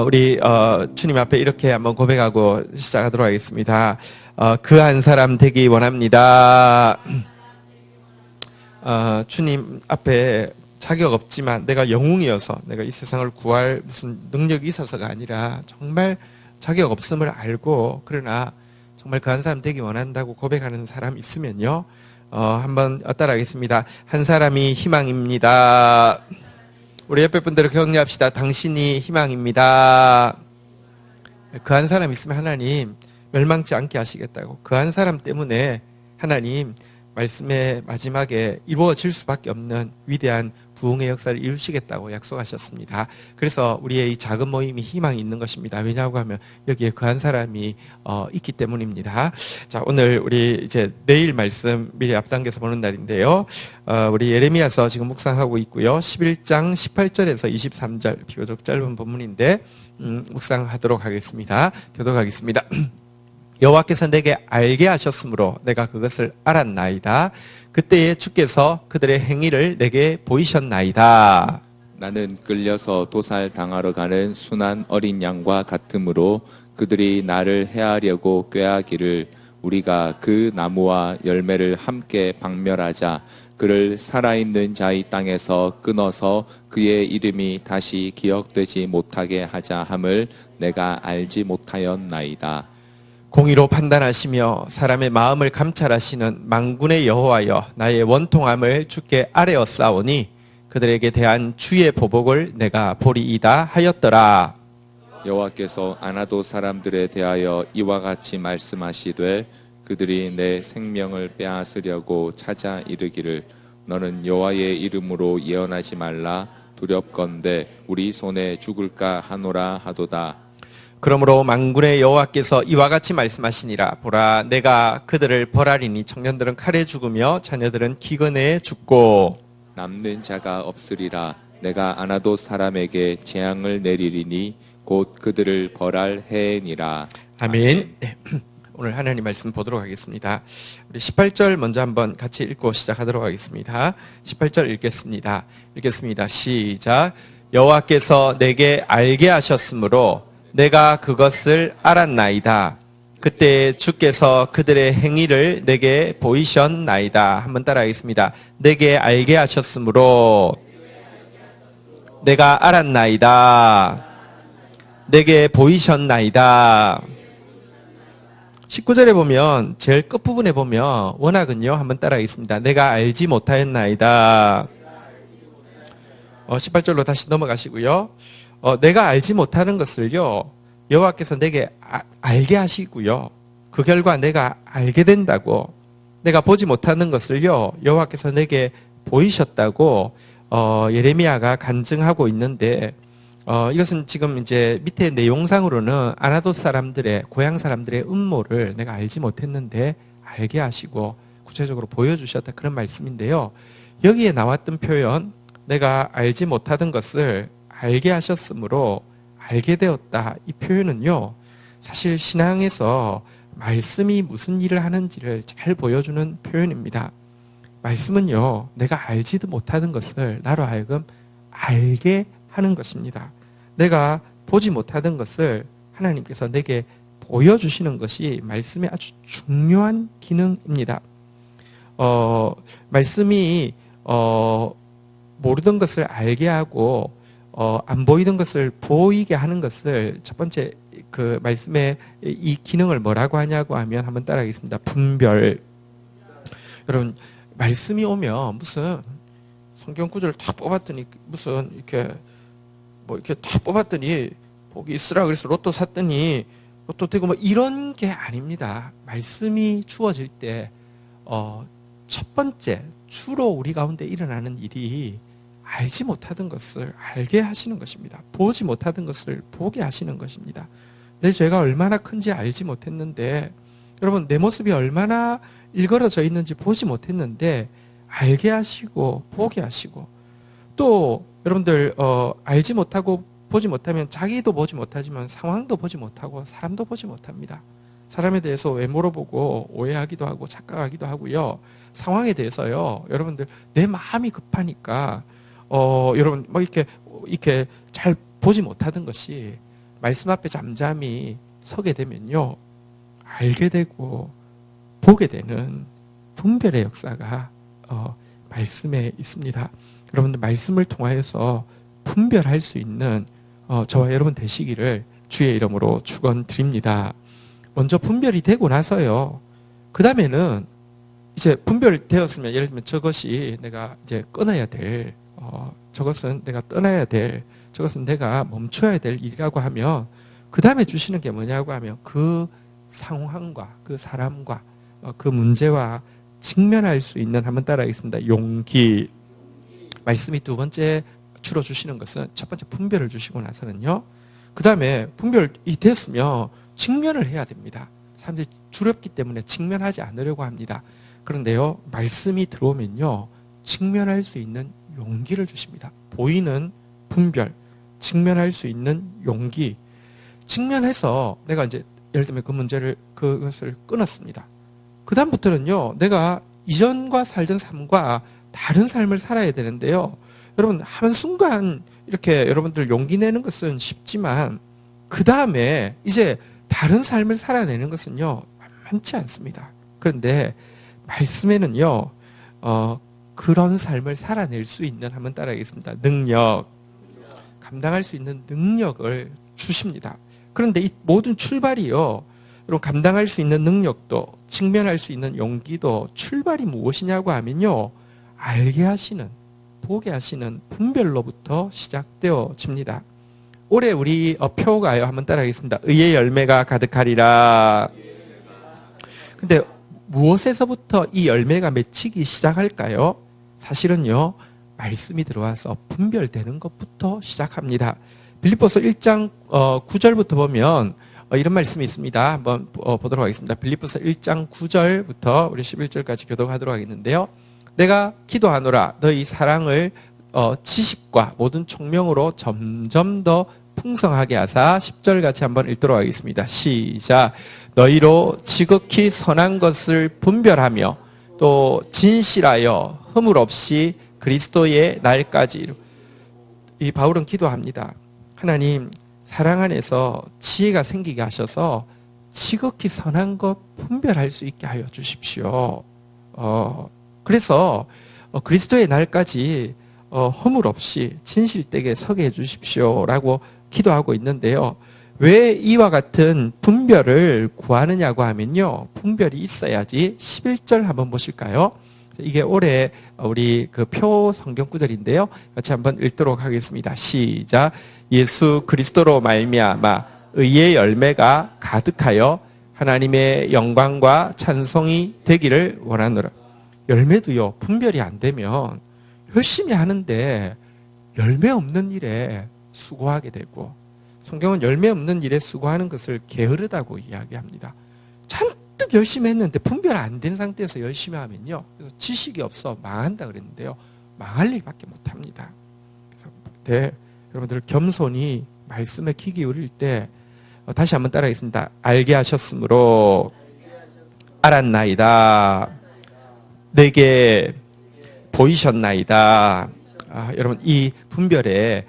우리 주님 앞에 이렇게 한번 고백하고 시작하도록 하겠습니다. 그 한 사람 되기 원합니다. 주님 앞에 자격 없지만 내가 영웅이어서 내가 이 세상을 구할 무슨 능력이 있어서가 아니라 정말 자격 없음을 알고 그러나 정말 그 한 사람 되기 원한다고 고백하는 사람 있으면요. 한번 따라하겠습니다. 한 사람이 희망입니다. 우리 옆에 분들을 격려합시다. 당신이 희망입니다. 그 한 사람 있으면 하나님 멸망치 않게 하시겠다고. 그 한 사람 때문에 하나님 말씀의 마지막에 이루어질 수밖에 없는 위대한 부흥의 역사를 이루시겠다고 약속하셨습니다. 그래서 우리의 이 작은 모임이 희망이 있는 것입니다. 왜냐하고 하면 여기에 그 한 사람이 있기 때문입니다. 자, 오늘 우리 이제 내일 말씀 미리 앞당겨서 보는 날인데요. 우리 예레미야서 지금 묵상하고 있고요. 11장 18절에서 23절 비교적 짧은 본문인데 묵상하도록 하겠습니다. 교독하겠습니다. 여호와께서 내게 알게 하셨으므로 내가 그것을 알았나이다. 그때에 주께서 그들의 행위를 내게 보이셨나이다. 나는 끌려서 도살 당하러 가는 순한 어린 양과 같으므로 그들이 나를 해하려고 꾀하기를 우리가 그 나무와 열매를 함께 박멸하자. 그를 살아있는 자의 땅에서 끊어서 그의 이름이 다시 기억되지 못하게 하자 함을 내가 알지 못하였나이다. 공의로 판단하시며 사람의 마음을 감찰하시는 만군의 여호와여, 나의 원통함을 주께 아뢰었사오니 그들에게 대한 주의 보복을 내가 보리이다 하였더라. 여호와께서 아나도 사람들에 대하여 이와 같이 말씀하시되 그들이 내 생명을 빼앗으려고 찾아 이르기를 너는 여호와의 이름으로 예언하지 말라. 두렵건대 우리 손에 죽을까 하노라 하도다. 그러므로 만군의 여호와께서 이와 같이 말씀하시니라. 보라, 내가 그들을 벌하리니 청년들은 칼에 죽으며 자녀들은 기근에 죽고 남는 자가 없으리라. 내가 아나도 사람에게 재앙을 내리리니 곧 그들을 벌할 해니라. 아멘. 네. 오늘 하나님 말씀 보도록 하겠습니다. 우리 18절 먼저 한번 같이 읽고 시작하도록 하겠습니다. 18절 읽겠습니다. 시작. 여호와께서 내게 알게 하셨으므로 내가 그것을 알았나이다. 그때 주께서 그들의 행위를 내게 보이셨나이다. 한번 따라하겠습니다. 내게 알게 하셨으므로 내가 알았나이다. 내게 보이셨나이다. 19절에 보면 제일 끝부분에 보면 원학은요. 한번 따라하겠습니다. 내가 알지 못하였나이다. 18절로 다시 넘어가시고요. 내가 알지 못하는 것을요. 여호와께서 내게 알게 하시고요. 그 결과 내가 알게 된다고. 내가 보지 못하는 것을요. 여호와께서 내게 보이셨다고 예레미야가 간증하고 있는데 이것은 지금 이제 밑에 내용상으로는 아나돗 사람들의 고향 사람들의 음모를 내가 알지 못했는데 알게 하시고 구체적으로 보여주셨다 그런 말씀인데요. 여기에 나왔던 표현 내가 알지 못하던 것을 알게 하셨으므로 알게 되었다. 이 표현은요. 사실 신앙에서 말씀이 무슨 일을 하는지를 잘 보여주는 표현입니다. 말씀은요. 내가 알지도 못하는 것을 나로 하여금 알게 하는 것입니다. 내가 보지 못하던 것을 하나님께서 내게 보여주시는 것이 말씀의 아주 중요한 기능입니다. 말씀이 모르던 것을 알게 하고 안 보이던 것을 보이게 하는 것을 첫 번째 그 말씀의 이 기능을 뭐라고 하냐고 하면 한번 따라하겠습니다. 분별. 여러분 말씀이 오면 무슨 성경 구절을 다 뽑았더니 무슨 이렇게 다 뽑았더니 복이 있으라 그래서 로또 샀더니 로또 되고 뭐 이런 게 아닙니다. 말씀이 주어질 때 첫 번째 주로 우리 가운데 일어나는 일이 알지 못하던 것을 알게 하시는 것입니다. 보지 못하던 것을 보게 하시는 것입니다. 내 죄가 얼마나 큰지 알지 못했는데 여러분 내 모습이 얼마나 일그러져 있는지 보지 못했는데 알게 하시고 보게 하시고 또 여러분들 알지 못하고 보지 못하면 자기도 보지 못하지만 상황도 보지 못하고 사람도 보지 못합니다. 사람에 대해서 외모로 보고 오해하기도 하고 착각하기도 하고요. 상황에 대해서요. 여러분들 내 마음이 급하니까 여러분 뭐 이렇게 잘 보지 못하던 것이 말씀 앞에 잠잠히 서게 되면요, 알게 되고 보게 되는 분별의 역사가 말씀에 있습니다. 여러분들 말씀을 통하여서 분별할 수 있는 저와 여러분 되시기를 주의 이름으로 축원드립니다. 먼저 분별이 되고 나서요, 그 다음에는 이제 분별되었으면, 예를 들면 저것이 내가 이제 끊어야 될, 저것은 내가 떠나야 될, 저것은 내가 멈춰야 될 일이라고 하면, 그 다음에 주시는 게 뭐냐고 하면 그 상황과 그 사람과 그 문제와 직면할 수 있는, 한번 따라하겠습니다. 용기. 말씀이 두 번째 주로 주시는 것은 첫 번째 분별을 주시고 나서는요, 그 다음에 분별이 됐으면 직면을 해야 됩니다. 사람들이 두렵기 때문에 직면하지 않으려고 합니다. 그런데요, 말씀이 들어오면요, 직면할 수 있는 용기를 주십니다. 보이는 분별, 직면할 수 있는 용기. 직면해서 내가 이제 예를 들면 그 문제를, 그것을 끊었습니다. 그 다음부터는요, 내가 이전과 살던 삶과 다른 삶을 살아야 되는데요, 여러분 한순간 이렇게 여러분들 용기 내는 것은 쉽지만 그 다음에 이제 다른 삶을 살아내는 것은요, 만만치 않습니다. 그런데 말씀에는요, 그런 삶을 살아낼 수 있는, 한번 따라하겠습니다. 능력, 감당할 수 있는 능력을 주십니다. 그런데 이 모든 출발이요, 여러분 감당할 수 있는 능력도, 직면할 수 있는 용기도 출발이 무엇이냐고 하면요, 알게 하시는, 보게 하시는 분별로부터 시작되어집니다. 올해 우리 표가요, 한번 따라하겠습니다. 의의 열매가 가득하리라. 근데 무엇에서부터 이 열매가 맺히기 시작할까요? 사실은요, 말씀이 들어와서 분별되는 것부터 시작합니다. 빌립보서 1장 9절부터 보면 이런 말씀이 있습니다. 한번 보도록 하겠습니다. 빌립보서 1장 9절부터 우리 11절까지 교독하도록 하겠는데요. 내가 기도하노라 너희 사랑을 지식과 모든 총명으로 점점 더 풍성하게 하사, 10절 같이 한번 읽도록 하겠습니다. 시작. 너희로 지극히 선한 것을 분별하며 또 진실하여 허물 없이 그리스도의 날까지. 이 바울은 기도합니다. 하나님, 사랑 안에서 지혜가 생기게 하셔서 지극히 선한 것 분별할 수 있게 하여 주십시오. 그래서 그리스도의 날까지 허물 없이 진실되게 서게 해 주십시오라고 기도하고 있는데요. 왜 이와 같은 분별을 구하느냐고 하면요, 분별이 있어야지. 11절 한번 보실까요? 이게 올해 우리 그 표 성경 구절인데요. 같이 한번 읽도록 하겠습니다. 시작. 예수 그리스도로 말미암아 의의 열매가 가득하여 하나님의 영광과 찬송이 되기를 원하노라. 열매도요, 분별이 안 되면 열심히 하는데 열매 없는 일에 수고하게 되고, 성경은 열매 없는 일에 수고하는 것을 게으르다고 이야기합니다. 잔뜩 열심히 했는데 분별 안 된 상태에서 열심히 하면요, 그래서 지식이 없어 망한다 그랬는데요, 망할 일밖에 못합니다. 그래서 여러분들 겸손히 말씀에 귀 기울일 때 다시 한번 따라하겠습니다. 알게 하셨으므로 알았나이다. 내게 보이셨나이다. 여러분 이 분별이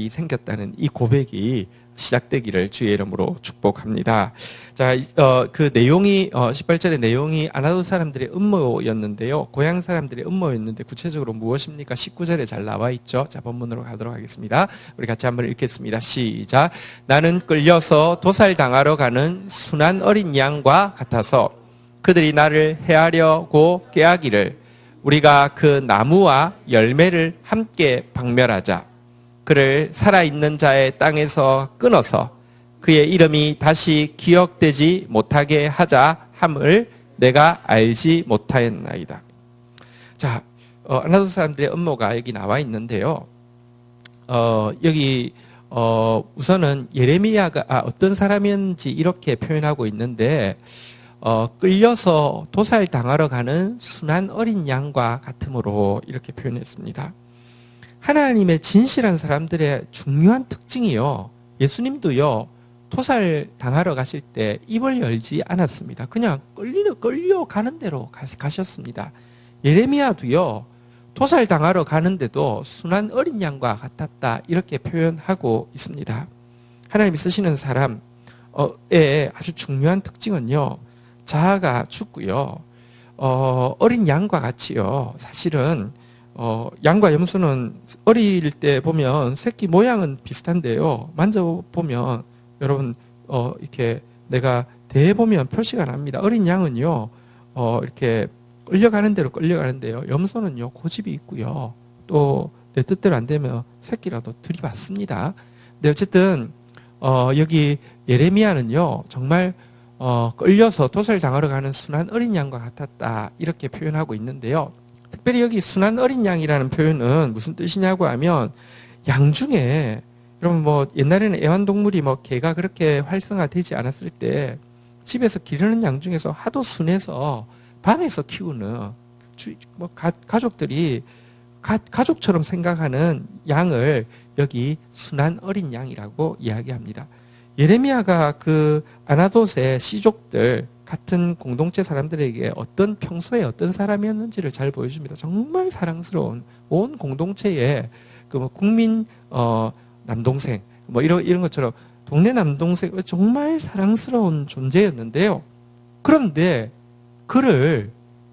생겼다는 이 고백이 시작되기를 주의 이름으로 축복합니다. 자, 그 내용이 18절의 내용이 아나도 사람들의 음모였는데요. 고향 사람들의 음모였는데 구체적으로 무엇입니까? 19절에 잘 나와 있죠. 자, 본문으로 가도록 하겠습니다. 우리 같이 한번 읽겠습니다. 시작. 나는 끌려서 도살당하러 가는 순한 어린 양과 같아서 그들이 나를 해하려고 꾀하기를 우리가 그 나무와 열매를 함께 박멸하자. 그를 살아있는 자의 땅에서 끊어서 그의 이름이 다시 기억되지 못하게 하자 함을 내가 알지 못하였나이다. 자, 아나도 사람들의 음모가 여기 나와 있는데요. 여기 우선은 예레미야가 어떤 사람이었는지 이렇게 표현하고 있는데, 끌려서 도살당하러 가는 순한 어린 양과 같으므로 이렇게 표현했습니다. 하나님의 진실한 사람들의 중요한 특징이요, 예수님도요, 도살당하러 가실 때 입을 열지 않았습니다. 그냥 끌려가는 대로 가셨습니다. 예레미야도요, 도살당하러 가는데도 순한 어린 양과 같았다 이렇게 표현하고 있습니다. 하나님이 쓰시는 사람의 아주 중요한 특징은요, 자아가 죽고요, 어린 양과 같이요, 사실은 양과 염소는 어릴 때 보면 새끼 모양은 비슷한데요, 만져보면 여러분 이렇게 내가 대보면 표시가 납니다. 어린 양은요 이렇게 끌려가는 대로 끌려가는데요, 염소는요 고집이 있고요, 또 내 뜻대로 안 되면 새끼라도 들이받습니다. 근데 어쨌든 여기 예레미야는요 정말 끌려서 도살 당하러 가는 순한 어린 양과 같았다, 이렇게 표현하고 있는데요. 특별히 여기 순한 어린 양이라는 표현은 무슨 뜻이냐고 하면, 양 중에 여러분 뭐 옛날에는 애완동물이 뭐 개가 그렇게 활성화되지 않았을 때 집에서 기르는 양 중에서 하도 순해서 밤에서 키우는 가족들이 가족처럼 생각하는 양을 여기 순한 어린 양이라고 이야기합니다. 예레미야가 그 아나돗의 시족들 같은 공동체 사람들에게 평소에 어떤 사람이었는지를 잘 보여줍니다. 정말 사랑스러운, 온 공동체의 그 국민 남동생 뭐 이런 것처럼 동네 남동생, 정말 사랑스러운 존재였는데요. 그런데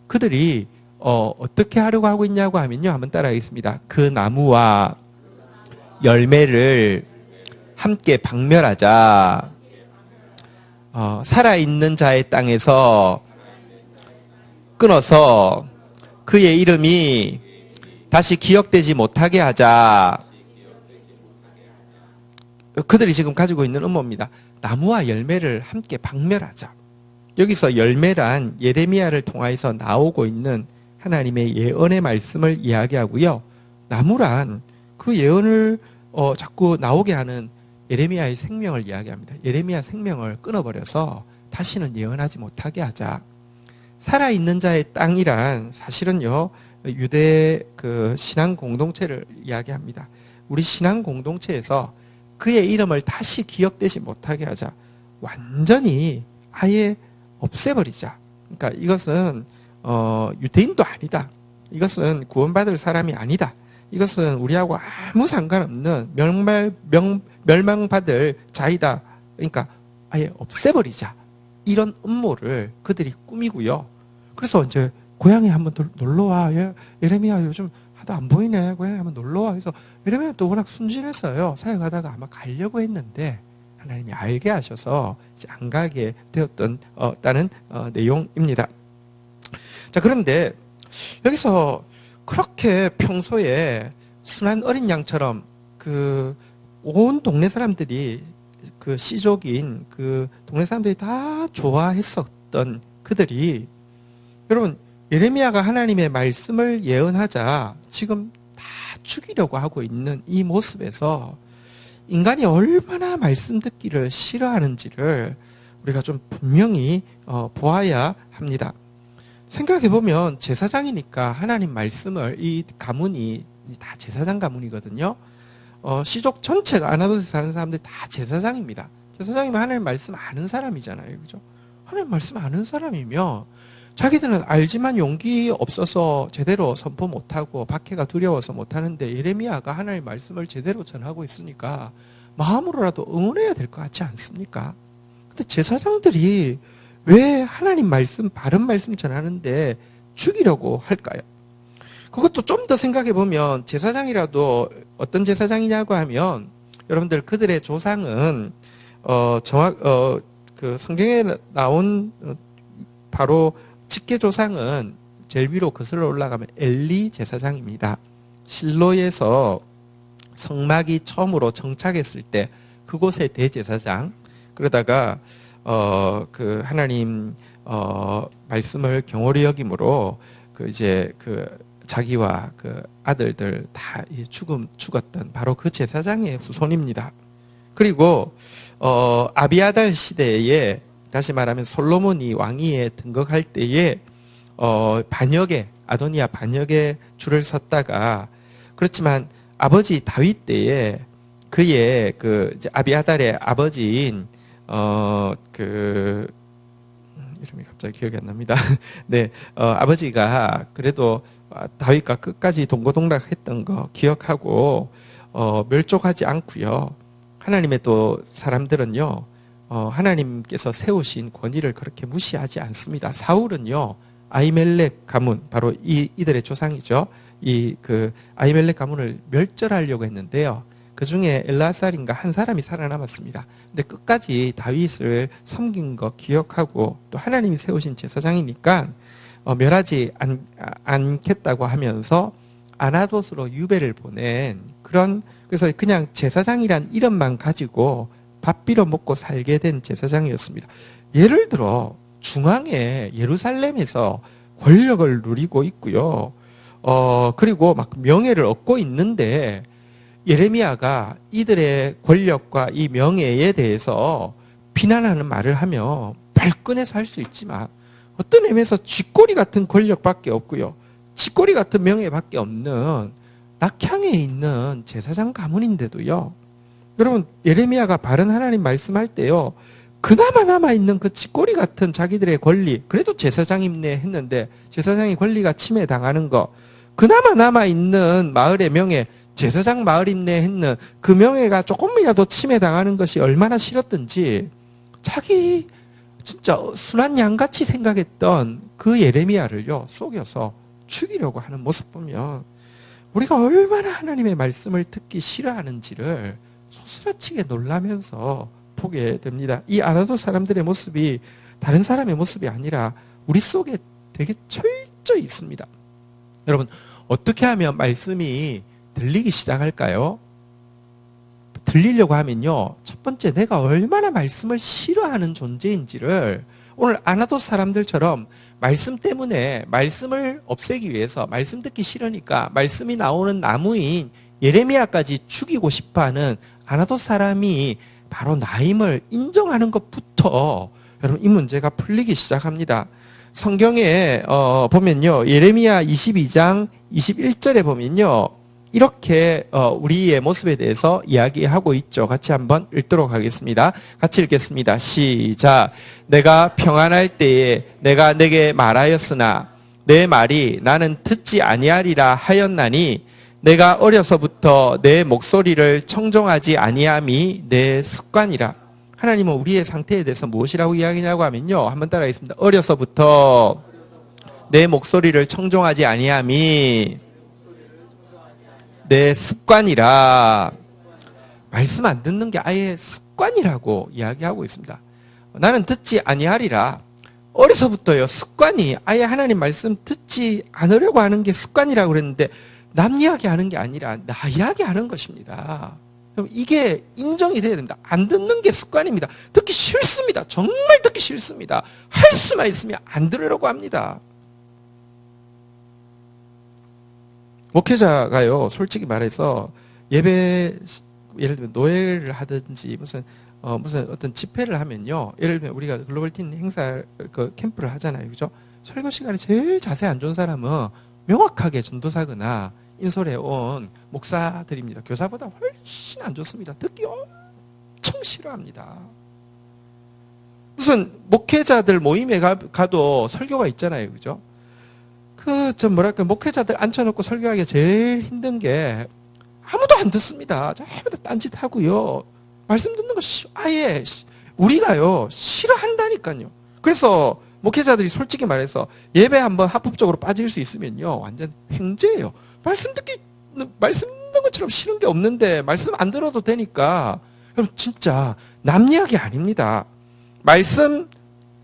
그들이 어떻게 하려고 하고 있냐고 하면요, 한번 따라하겠습니다. 그 나무와 열매를 함께 박멸하자. 살아있는 자의 땅에서 끊어서 그의 이름이 다시 기억되지 못하게 하자. 그들이 지금 가지고 있는 음모입니다. 나무와 열매를 함께 박멸하자. 여기서 열매란 예레미야를 통하여서 나오고 있는 하나님의 예언의 말씀을 이야기하고요, 나무란 그 예언을 자꾸 나오게 하는 예레미야의 생명을 이야기합니다. 예레미야 생명을 끊어버려서 다시는 예언하지 못하게 하자. 살아있는 자의 땅이란 사실은요, 유대 그 신앙 공동체를 이야기합니다. 우리 신앙 공동체에서 그의 이름을 다시 기억되지 못하게 하자. 완전히 아예 없애버리자. 그러니까 이것은 유대인도 아니다. 이것은 구원받을 사람이 아니다. 이것은 우리하고 아무 상관없는 멸망받을 자이다. 그러니까 아예 없애버리자. 이런 음모를 그들이 꾸미고요. 그래서 이제 고향에 한번 놀러와. 예레미야 요즘 하도 안 보이네. 고향에 한번 놀러와. 그래서 예레미야 또 워낙 순진했어요. 사역하다가 아마 가려고 했는데 하나님이 알게 하셔서 이제 안 가게 되었다는 내용입니다. 자, 그런데 여기서 그렇게 평소에 순한 어린 양처럼 그 온 동네 사람들이 그 시족인 그 동네 사람들이 다 좋아했었던 그들이, 여러분 예레미야가 하나님의 말씀을 예언하자 지금 다 죽이려고 하고 있는 이 모습에서 인간이 얼마나 말씀 듣기를 싫어하는지를 우리가 좀 분명히 보아야 합니다. 생각해보면 제사장이니까 하나님 말씀을, 이 가문이 다 제사장 가문이거든요. 시족 전체가 아나돗에 사는 사람들 다 제사장입니다. 제사장이면 하나님 말씀 아는 사람이잖아요. 그죠? 하나님 말씀 아는 사람이면 자기들은 알지만 용기 없어서 제대로 선포 못하고 박해가 두려워서 못하는데, 예레미야가 하나님 말씀을 제대로 전하고 있으니까 마음으로라도 응원해야 될 것 같지 않습니까? 근데 제사장들이 왜 하나님 말씀, 바른 말씀 전하는데 죽이려고 할까요? 그것도 좀 더 생각해 보면, 제사장이라도 어떤 제사장이냐고 하면, 여러분들 그들의 조상은 그 성경에 나온 바로 직계 조상은 제일 위로 거슬러 올라가면 엘리 제사장입니다. 실로에서 성막이 처음으로 정착했을 때 그곳의 대제사장, 그러다가 그 하나님 말씀을 경홀히 여김으로 그 이제 그 자기와 그 아들들 다 죽었던 바로 그 제사장의 후손입니다. 그리고 아비아달 시대에, 다시 말하면 솔로몬이 왕위에 등극할 때에 반역에, 아도니아 반역에 줄을 섰다가, 그렇지만 아버지 다윗 때에 그의 그 이제 아비아달의 아버지인 그 이름이 갑자기 기억이 안 납니다. 네, 아버지가 그래도 다윗과 끝까지 동고동락했던 거 기억하고 멸족하지 않고요. 하나님의 또 사람들은요, 하나님께서 세우신 권위를 그렇게 무시하지 않습니다. 사울은요, 아히멜렉 가문, 바로 이들의 조상이죠. 아히멜렉 가문을 멸절하려고 했는데요. 그 중에 엘라살인가 한 사람이 살아남았습니다. 근데 끝까지 다윗을 섬긴 거 기억하고 또 하나님이 세우신 제사장이니까 멸하지 않겠다고 하면서 아나돗으로 유배를 보낸 그래서 그냥 제사장이란 이름만 가지고 밥 빌어 먹고 살게 된 제사장이었습니다. 예를 들어 중앙에 예루살렘에서 권력을 누리고 있고요. 그리고 막 명예를 얻고 있는데 예레미야가 이들의 권력과 이 명예에 대해서 비난하는 말을 하며 발끈해서 할 수 있지만 어떤 의미에서 쥐꼬리 같은 권력밖에 없고요. 쥐꼬리 같은 명예밖에 없는 낙향에 있는 제사장 가문인데도요. 여러분 예레미야가 바른 하나님 말씀할 때요. 그나마 남아있는 그 쥐꼬리 같은 자기들의 권리, 그래도 제사장임네 했는데 제사장의 권리가 침해당하는 거, 그나마 남아있는 마을의 명예, 제사장 마을임네 했는 그 명예가 조금이라도 침해당하는 것이 얼마나 싫었던지 자기 진짜 순한 양같이 생각했던 그 예레미야를요 속여서 죽이려고 하는 모습 보면 우리가 얼마나 하나님의 말씀을 듣기 싫어하는지를 소스라치게 놀라면서 보게 됩니다. 이 아나돗 사람들의 모습이 다른 사람의 모습이 아니라 우리 속에 되게 철저히 있습니다. 여러분 어떻게 하면 말씀이 들리기 시작할까요? 들리려고 하면요, 첫 번째 내가 얼마나 말씀을 싫어하는 존재인지를 오늘 아나돗 사람들처럼 말씀 때문에 말씀을 없애기 위해서 말씀 듣기 싫으니까 말씀이 나오는 나무인 예레미야까지 죽이고 싶어하는 아나돗 사람이 바로 나임을 인정하는 것부터 여러분 이 문제가 풀리기 시작합니다. 성경에 보면요, 예레미야 22장 21절에 보면요, 이렇게 우리의 모습에 대해서 이야기하고 있죠. 같이 한번 읽도록 하겠습니다. 같이 읽겠습니다. 시작. 내가 평안할 때에 내가 내게 말하였으나 내 말이 나는 듣지 아니하리라 하였나니 내가 어려서부터 내 목소리를 청종하지 아니함이 내 습관이라. 하나님은 우리의 상태에 대해서 무엇이라고 이야기냐고 하면요, 한번 따라하겠습니다. 어려서부터 내 목소리를 청종하지 아니함이 내 습관이라. 말씀 안 듣는 게 아예 습관이라고 이야기하고 있습니다. 나는 듣지 아니하리라. 어려서부터요, 습관이 아예 하나님 말씀 듣지 않으려고 하는 게 습관이라고 그랬는데 남 이야기하는 게 아니라 나 이야기하는 것입니다. 그럼 이게 인정이 돼야 됩니다. 안 듣는 게 습관입니다. 듣기 싫습니다. 정말 듣기 싫습니다. 할 수만 있으면 안 들으려고 합니다. 목회자가요, 솔직히 말해서 예배, 예를 들면 노예를 하든지 무슨 어떤 집회를 하면요, 예를 들면 우리가 글로벌팀 행사 캠프를 하잖아요, 그죠? 설교 시간에 제일 자세 안 좋은 사람은 명확하게 전도사거나 인솔해 온 목사들입니다. 교사보다 훨씬 안 좋습니다. 듣기 엄청 싫어합니다. 무슨 목회자들 모임에 가도 설교가 있잖아요, 그죠? 목회자들 앉혀놓고 설교하기 제일 힘든 게 아무도 안 듣습니다. 아무도 딴짓하고요. 말씀 듣는 거 아예 우리가요 싫어한다니까요. 그래서 목회자들이 솔직히 말해서 예배 한번 합법적으로 빠질 수 있으면요 완전 횡재예요. 말씀 듣는 것처럼 싫은 게 없는데 말씀 안 들어도 되니까. 그럼 진짜 남 이야기 아닙니다. 말씀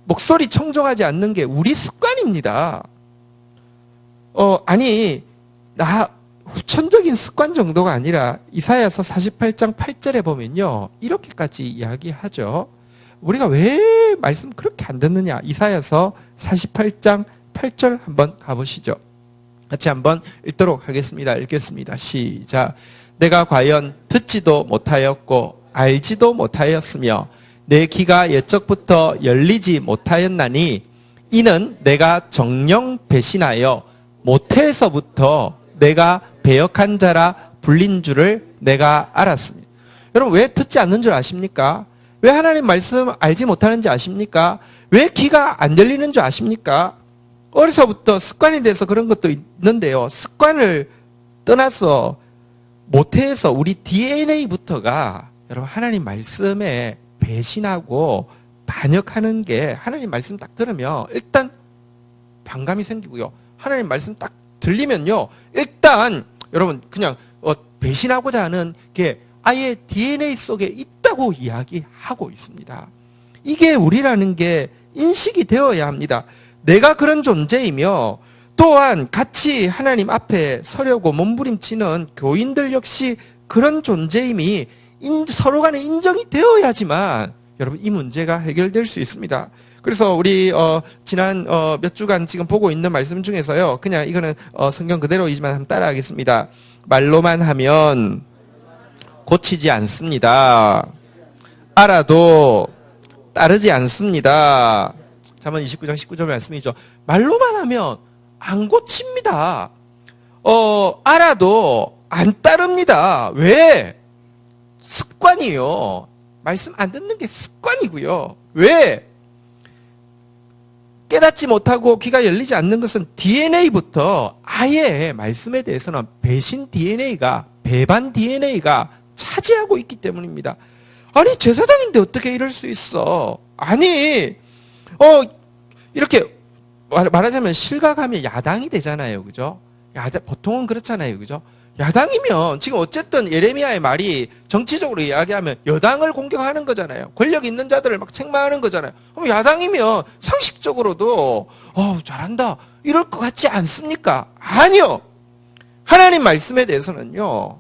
목소리 청종하지 않는 게 우리 습관입니다. 후천적인 습관 정도가 아니라 이사야서 48장 8절에 보면요, 이렇게까지 이야기하죠. 우리가 왜 말씀 그렇게 안 듣느냐? 이사야서 48장 8절 한번 가보시죠. 같이 한번 읽도록 하겠습니다. 읽겠습니다. 시작. 내가 과연 듣지도 못하였고 알지도 못하였으며 내 귀가 옛적부터 열리지 못하였나니 이는 내가 정령 배신하여 모태에서부터 내가 배역한 자라 불린 줄을 내가 알았습니다. 여러분 왜 듣지 않는 줄 아십니까? 왜 하나님 말씀 알지 못하는지 아십니까? 왜 귀가 안 열리는 줄 아십니까? 어려서부터 습관이 돼서 그런 것도 있는데요. 습관을 떠나서 모태에서 우리 DNA부터가 여러분 하나님 말씀에 배신하고 반역하는 게 하나님 말씀 딱 들으면 일단 반감이 생기고요. 하나님 말씀 딱 들리면요. 일단 여러분 그냥 배신하고자 하는 게 아예 DNA 속에 있다고 이야기하고 있습니다. 이게 우리라는 게 인식이 되어야 합니다. 내가 그런 존재이며 또한 같이 하나님 앞에 서려고 몸부림치는 교인들 역시 그런 존재임이 서로 간에 인정이 되어야지만 여러분 이 문제가 해결될 수 있습니다. 그래서 우리 지난 몇 주간 지금 보고 있는 말씀 중에서요. 그냥 이거는 성경 그대로이지만 한번 따라하겠습니다. 말로만 하면 고치지 않습니다. 알아도 따르지 않습니다. 잠언 29장 19절 말씀이죠. 말로만 하면 안 고칩니다. 알아도 안 따릅니다. 왜? 습관이요. 말씀 안 듣는 게 습관이고요. 왜? 깨닫지 못하고 귀가 열리지 않는 것은 DNA부터 아예 말씀에 대해서는 배신 DNA가, 배반 DNA가 차지하고 있기 때문입니다. 아니, 제사장인데 어떻게 이럴 수 있어? 아니, 이렇게 말하자면 실각하면 야당이 되잖아요. 그죠? 보통은 그렇잖아요. 그죠? 야당이면 지금 어쨌든 예레미야의 말이 정치적으로 이야기하면 여당을 공격하는 거잖아요. 권력 있는 자들을 막 책망하는 거잖아요. 그럼 야당이면 상식적으로도 잘한다 이럴 것 같지 않습니까? 아니요. 하나님 말씀에 대해서는요.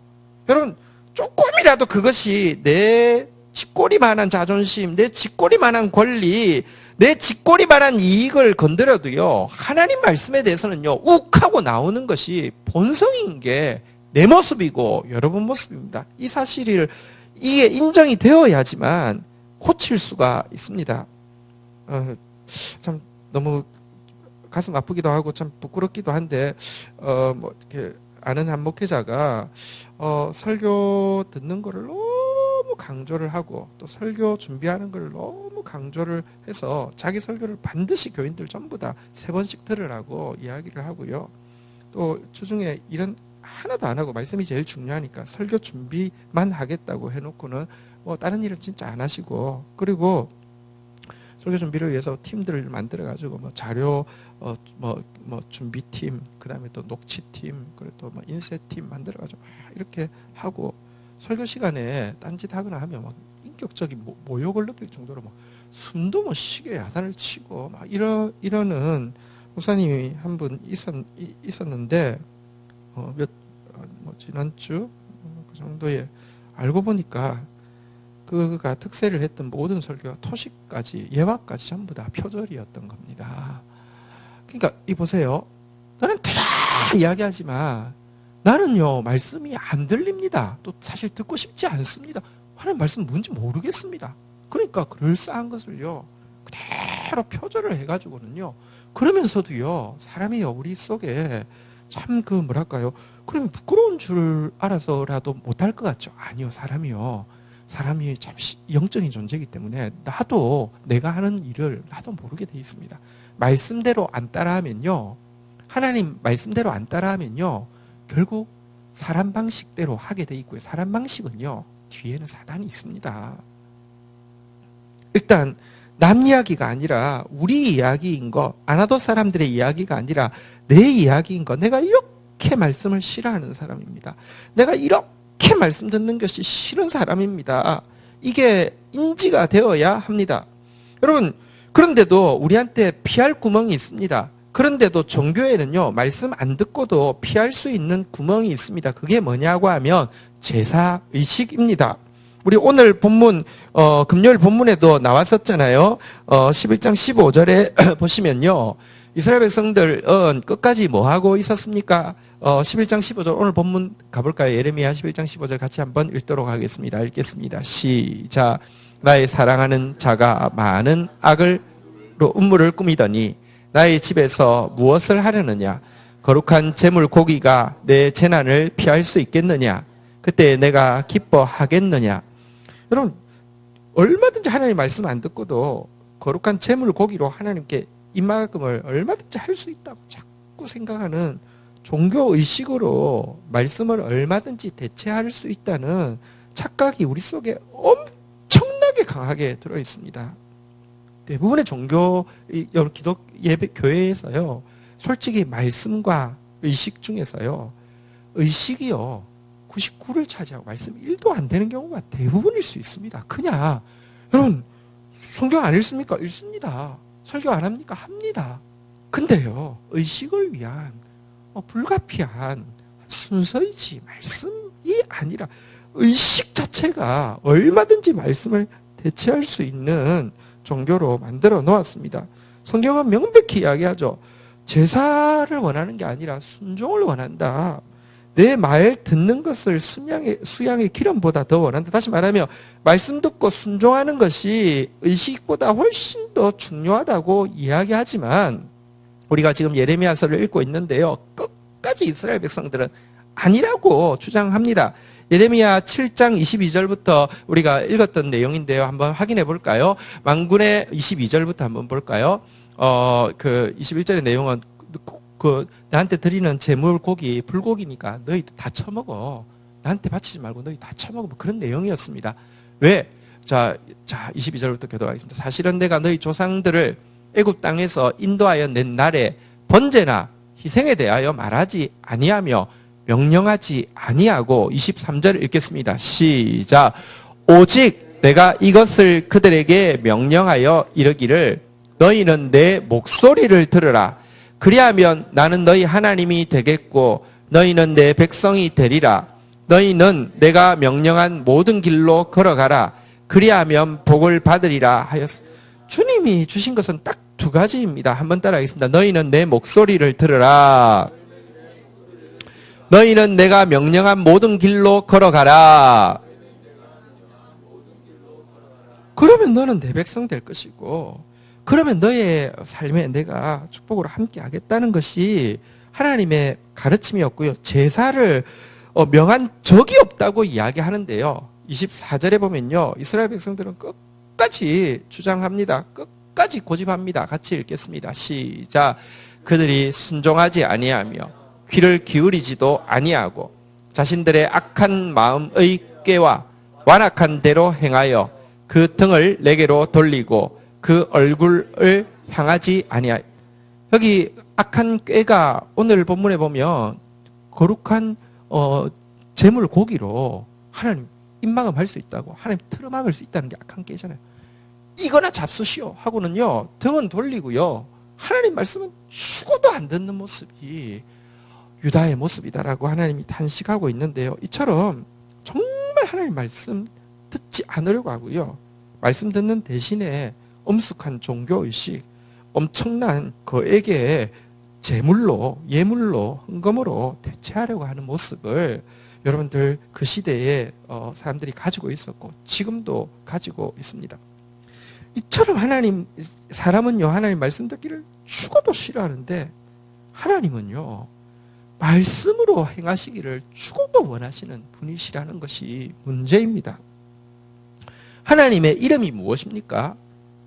여러분 조금이라도 그것이 내 쥐꼬리만한 자존심, 내 쥐꼬리만한 권리, 내 쥐꼬리만한 이익을 건드려도요. 하나님 말씀에 대해서는요. 욱하고 나오는 것이 본성인 게 내 모습이고 여러분 모습입니다. 이 사실을 이게 인정이 되어야지만 고칠 수가 있습니다. 참 너무 가슴 아프기도 하고 참 부끄럽기도 한데 이렇게 아는 한 목회자가 설교 듣는 거를 너무 강조를 하고 또 설교 준비하는 걸 너무 강조를 해서 자기 설교를 반드시 교인들 전부 다 3번씩 들으라고 이야기를 하고요. 또 주중에 이런 하나도 안 하고 말씀이 제일 중요하니까 설교 준비만 하겠다고 해놓고는 다른 일은 진짜 안 하시고 그리고 설교 준비를 위해서 팀들을 만들어가지고 자료 준비팀 그다음에 또 녹취팀 그리고 또 인쇄팀 만들어가지고 이렇게 하고 설교 시간에 딴짓하거나 하면 막 인격적인 모욕을 느낄 정도로 막 숨도 못 쉬게 야단을 치고 막 이러는 목사님이 한 분 있었는데 지난주 그 정도에 알고 보니까 그가 특세를 했던 모든 설교가 토식까지 예화까지 전부 다 표절이었던 겁니다. 그러니까 이 보세요. 나는 들아 이야기하지만 나는요 말씀이 안 들립니다. 또 사실 듣고 싶지 않습니다. 하나님 말씀 뭔지 모르겠습니다. 그러니까 그럴싸한 것을요 그대로 표절을 해가지고는요 그러면서도요 사람이요 우리 속에 참 뭐랄까요 그러면 부끄러운 줄 알아서라도 못할 것 같죠. 아니요 사람이 참 영적인 존재이기 때문에 나도 내가 하는 일을 나도 모르게 돼 있습니다. 말씀대로 안 따라하면요 하나님 말씀대로 안 따라하면요 결국 사람 방식대로 하게 돼 있고요. 사람 방식은요 뒤에는 사단이 있습니다. 일단 남 이야기가 아니라 우리 이야기인 거 아나도 사람들의 이야기가 아니라 내 이야기인 거 내가 이렇게 말씀을 싫어하는 사람입니다. 내가 이렇게 말씀 듣는 것이 싫은 사람입니다. 이게 인지가 되어야 합니다. 여러분 그런데도 우리한테 피할 구멍이 있습니다. 그런데도 종교에는요 말씀 안 듣고도 피할 수 있는 구멍이 있습니다. 그게 뭐냐고 하면 제사의식입니다. 우리 오늘 본문 금요일 본문에도 나왔었잖아요. 11장 15절에 보시면요. 이스라엘 백성들은 끝까지 뭐 하고 있었습니까? 11장 15절 오늘 본문 가볼까요? 예레미야 11장 15절 같이 한번 읽도록 하겠습니다. 읽겠습니다. 시작. 나의 사랑하는 자가 많은 악으로 음모를 꾸미더니 나의 집에서 무엇을 하려느냐? 거룩한 제물 고기가 내 재난을 피할 수 있겠느냐? 그때 내가 기뻐하겠느냐? 여러분 얼마든지 하나님 말씀 안 듣고도 거룩한 제물 고기로 하나님께 입막음을 얼마든지 할 수 있다고 자꾸 생각하는 종교의식으로 말씀을 얼마든지 대체할 수 있다는 착각이 우리 속에 엄청나게 강하게 들어 있습니다. 대부분의 종교, 기독 예배 교회에서요, 솔직히 말씀과 의식 중에서요, 의식이요, 99를 차지하고 말씀 1도 안 되는 경우가 대부분일 수 있습니다. 그냥, 여러분, 성경 안 읽습니까? 읽습니다. 설교 안 합니까? 합니다. 근데요, 의식을 위한 불가피한 순서이지, 말씀이 아니라, 의식 자체가 얼마든지 말씀을 대체할 수 있는 종교로 만들어 놓았습니다. 성경은 명백히 이야기하죠. 제사를 원하는 게 아니라 순종을 원한다. 내 말 듣는 것을 수양의 기름보다 더 원한다. 다시 말하면 말씀 듣고 순종하는 것이 의식보다 훨씬 더 중요하다고 이야기하지만 우리가 지금 예레미야서를 읽고 있는데요. 끝까지 이스라엘 백성들은 아니라고 주장합니다. 예레미야 7장 22절부터 우리가 읽었던 내용인데요. 한번 확인해 볼까요? 만군의 22절부터 한번 볼까요? 21절의 내용은 나한테 드리는 제물 고기, 불고기니까 너희 다 처먹어. 나한테 바치지 말고 너희 다 처먹어. 뭐 그런 내용이었습니다. 왜? 자, 22절부터 교도하겠습니다. 사실은 내가 너희 조상들을 애굽 땅에서 인도하여 낸 날에 번제나 희생에 대하여 말하지 아니하며 명령하지 아니하고 23절 읽겠습니다. 시작. 오직 내가 이것을 그들에게 명령하여 이르기를 너희는 내 목소리를 들으라. 그리하면 나는 너희 하나님이 되겠고 너희는 내 백성이 되리라. 너희는 내가 명령한 모든 길로 걸어가라. 그리하면 복을 받으리라 하였습니다. 주님이 주신 것은 딱 두 가지입니다. 한번 따라하겠습니다. 너희는 내 목소리를 들으라. 너희는 내가 명령한 모든 길로 걸어가라. 그러면 너는 내 백성 될 것이고 그러면 너의 삶에 내가 축복으로 함께 하겠다는 것이 하나님의 가르침이었고요. 제사를 명한 적이 없다고 이야기하는데요. 24절에 보면요. 이스라엘 백성들은 끝까지 주장합니다. 끝까지 고집합니다. 같이 읽겠습니다. 시작. 그들이 순종하지 아니하며 귀를 기울이지도 아니하고 자신들의 악한 마음의 꾀와 완악한 대로 행하여 그 등을 내게로 돌리고 그 얼굴을 향하지 아니하여. 여기 악한 꾀가 오늘 본문에 보면 거룩한 제물 고기로 하나님 입막음할 수 있다고, 하나님 틀어막을 수 있다는 게 악한 꾀잖아요. 이거나 잡수시오 하고는요 등은 돌리고요 하나님 말씀은 죽어도 안 듣는 모습이 유다의 모습이다라고 하나님이 탄식하고 있는데요. 이처럼 정말 하나님 말씀 듣지 않으려고 하고요. 말씀 듣는 대신에 엄숙한 종교의식, 엄청난 그에게 제물로, 예물로, 헌금으로 대체하려고 하는 모습을 여러분들 그 시대에 사람들이 가지고 있었고 지금도 가지고 있습니다. 이처럼 사람은요 하나님 말씀 듣기를 죽어도 싫어하는데 하나님은요 말씀으로 행하시기를 죽어도 원하시는 분이시라는 것이 문제입니다. 하나님의 이름이 무엇입니까?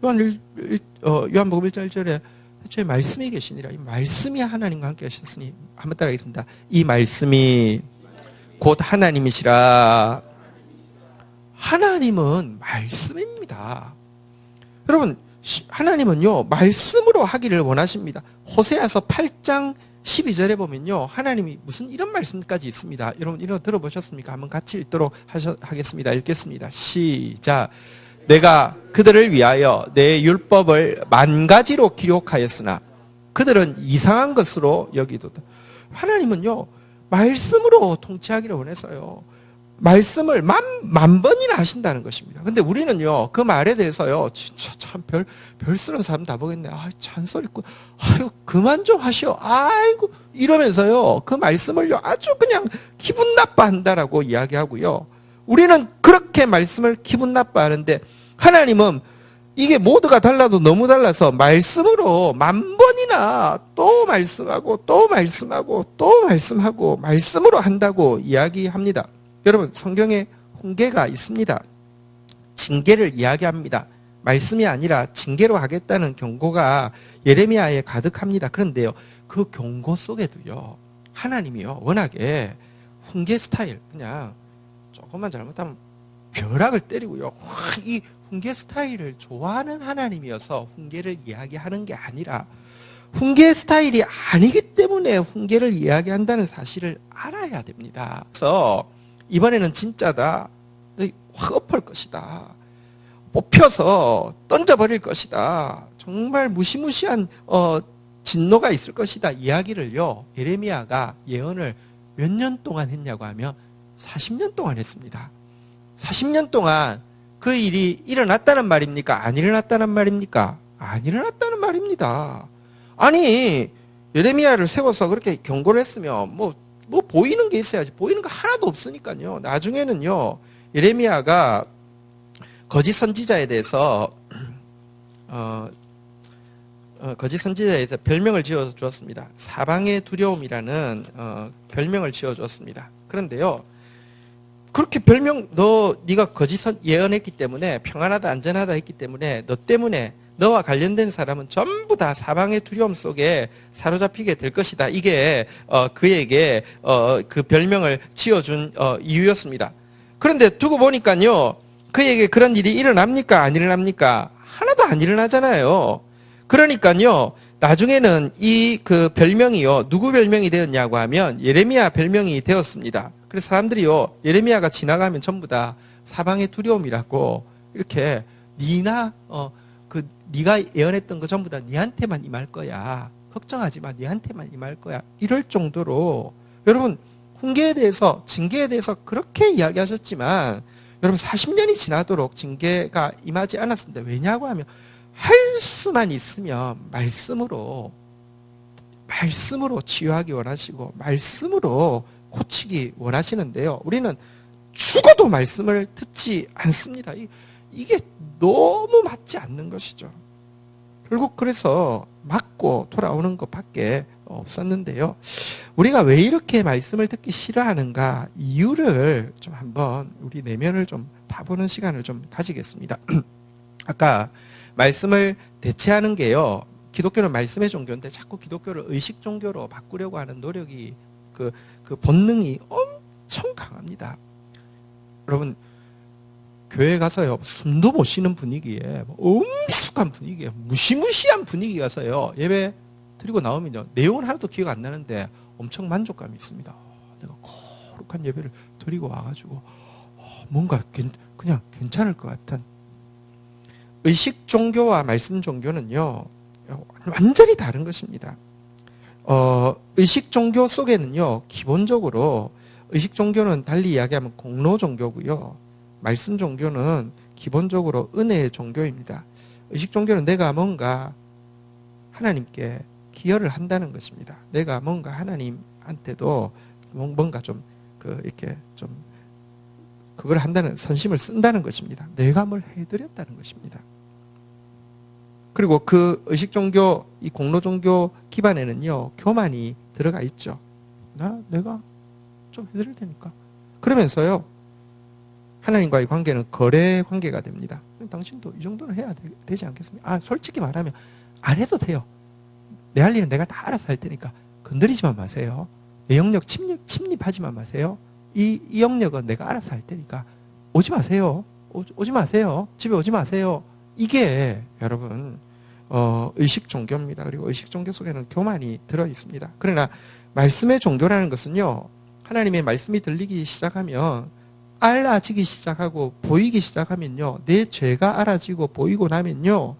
요한복음 1장 1절에 대체 말씀이 계시니라. 이 말씀이 하나님과 함께 하셨으니 한번 따라하겠습니다. 이 말씀이 곧 하나님이시라. 하나님은 말씀입니다. 여러분 하나님은요 말씀으로 하기를 원하십니다. 호세아서 8장 12절에 보면요 하나님이 무슨 이런 말씀까지 있습니다. 여러분 이런 거 들어보셨습니까? 한번 같이 읽도록 하겠습니다. 읽겠습니다. 시작. 내가 그들을 위하여 내 율법을 만 가지로 기록하였으나 그들은 이상한 것으로 여기도다. 하나님은요 말씀으로 통치하기를 원해서요 말씀을 만 번이나 하신다는 것입니다. 근데 우리는요 그 말에 대해서요 진짜 참 별 쓰는 사람 다 보겠네. 잔소리 있고 아유 그만 좀 하시오. 아이고 이러면서요 그 말씀을요 아주 그냥 기분 나빠한다라고 이야기하고요. 우리는 그렇게 말씀을 기분 나빠하는데 하나님은 이게 모두가 달라도 너무 달라서 말씀으로 만 번이나 또 말씀하고 또 말씀하고 또 말씀하고 말씀으로 한다고 이야기합니다. 여러분 성경에 훈계가 있습니다. 징계를 이야기합니다. 말씀이 아니라 징계로 하겠다는 경고가 예레미야에 가득합니다. 그런데요 그 경고 속에도요 하나님이요 워낙에 훈계 스타일 그냥 조금만 잘못하면 벼락을 때리고요. 이 훈계 스타일을 좋아하는 하나님이어서 훈계를 이야기하는 게 아니라 훈계 스타일이 아니기 때문에 훈계를 이야기한다는 사실을 알아야 됩니다. 그래서 이번에는 진짜다. 확 엎을 것이다. 뽑혀서 던져버릴 것이다. 정말 무시무시한 진노가 있을 것이다. 이야기를요. 예레미야가 예언을 몇 년 동안 했냐고 하면 40년 동안 했습니다. 40년 동안 그 일이 일어났다는 말입니까? 안 일어났다는 말입니까? 안 일어났다는 말입니다. 아니 예레미야를 세워서 그렇게 경고를 했으면 뭐 보이는 게 있어야지. 보이는 거 하나도 없으니까요. 나중에는요. 예레미야가 거짓 선지자에 대해서 거짓 선지자에 대해서 별명을 지어 주었습니다. 사방의 두려움이라는 별명을 지어 주었습니다. 그런데요. 그렇게 별명 네가 거짓 예언했기 때문에 평안하다 안전하다 했기 때문에 너 때문에 너와 관련된 사람은 전부 다 사방의 두려움 속에 사로잡히게 될 것이다. 이게 그에게 그 별명을 지어준 이유였습니다. 그런데 두고 보니까요. 그에게 그런 일이 일어납니까? 안 일어납니까? 하나도 안 일어나잖아요. 그러니까요. 나중에는 이 그 별명이요. 누구 별명이 되었냐고 하면 예레미야 별명이 되었습니다. 그래서 사람들이요. 예레미야가 지나가면 전부 다 사방의 두려움이라고 이렇게 네가 예언했던 거 전부 다 네한테만 임할 거야. 걱정하지 마. 네한테만 임할 거야. 이럴 정도로 여러분 훈계에 대해서 징계에 대해서 그렇게 이야기하셨지만 여러분 40년이 지나도록 징계가 임하지 않았습니다. 왜냐고 하면 할 수만 있으면 말씀으로 치유하기 원하시고 말씀으로 고치기 원하시는데요. 우리는 죽어도 말씀을 듣지 않습니다. 이게 너무 맞지 않는 것이죠. 결국 그래서 맞고 돌아오는 것밖에 없었는데요. 우리가 왜 이렇게 말씀을 듣기 싫어하는가 이유를 좀 한번 우리 내면을 좀 파보는 시간을 좀 가지겠습니다. 아까 말씀을 대체하는 게요. 기독교는 말씀의 종교인데 자꾸 기독교를 의식 종교로 바꾸려고 하는 노력이 그 본능이 엄청 강합니다. 여러분 교회 가서요 숨도 못 쉬는 분위기에 엄숙한 분위기에 무시무시한 분위기 가서요 예배 드리고 나오면요 내용은 하나도 기억 안 나는데 엄청 만족감이 있습니다. 내가 거룩한 예배를 드리고 와가지고 뭔가 그냥 괜찮을 것 같은 의식 종교와 말씀 종교는요 완전히 다른 것입니다. 의식 종교 속에는요 기본적으로 의식 종교는 달리 이야기하면 공로 종교고요. 말씀 종교는 기본적으로 은혜의 종교입니다. 의식 종교는 내가 뭔가 하나님께 기여를 한다는 것입니다. 내가 뭔가 하나님한테도 뭔가 좀 이렇게 좀 그걸 한다는 선심을 쓴다는 것입니다. 내가 뭘 해드렸다는 것입니다. 그리고 그 의식 종교, 이 공로 종교 기반에는요 교만이 들어가 있죠. 내가 좀 해드릴 테니까. 그러면서요. 하나님과의 관계는 거래 관계가 됩니다. 당신도 이 정도는 해야 되지 않겠습니까? 솔직히 말하면 안 해도 돼요. 내 할 일은 내가 다 알아서 할 테니까 건드리지만 마세요. 내 영역 침입하지만 마세요. 이 영역은 내가 알아서 할 테니까 오지 마세요. 오지 마세요. 집에 오지 마세요. 이게 여러분 의식 종교입니다. 그리고 의식 종교 속에는 교만이 들어 있습니다. 그러나 말씀의 종교라는 것은요. 하나님의 말씀이 들리기 시작하면 알아지기 시작하고 보이기 시작하면요. 내 죄가 알아지고 보이고 나면요.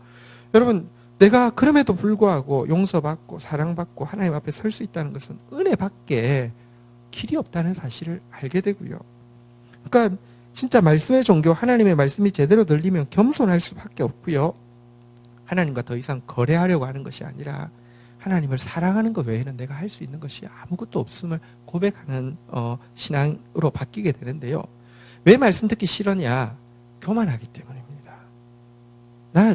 여러분 내가 그럼에도 불구하고 용서받고 사랑받고 하나님 앞에 설 수 있다는 것은 은혜밖에 길이 없다는 사실을 알게 되고요. 그러니까 진짜 말씀의 종교 하나님의 말씀이 제대로 들리면 겸손할 수밖에 없고요. 하나님과 더 이상 거래하려고 하는 것이 아니라 하나님을 사랑하는 것 외에는 내가 할 수 있는 것이 아무것도 없음을 고백하는 신앙으로 바뀌게 되는데요. 왜 말씀 듣기 싫으냐? 교만하기 때문입니다.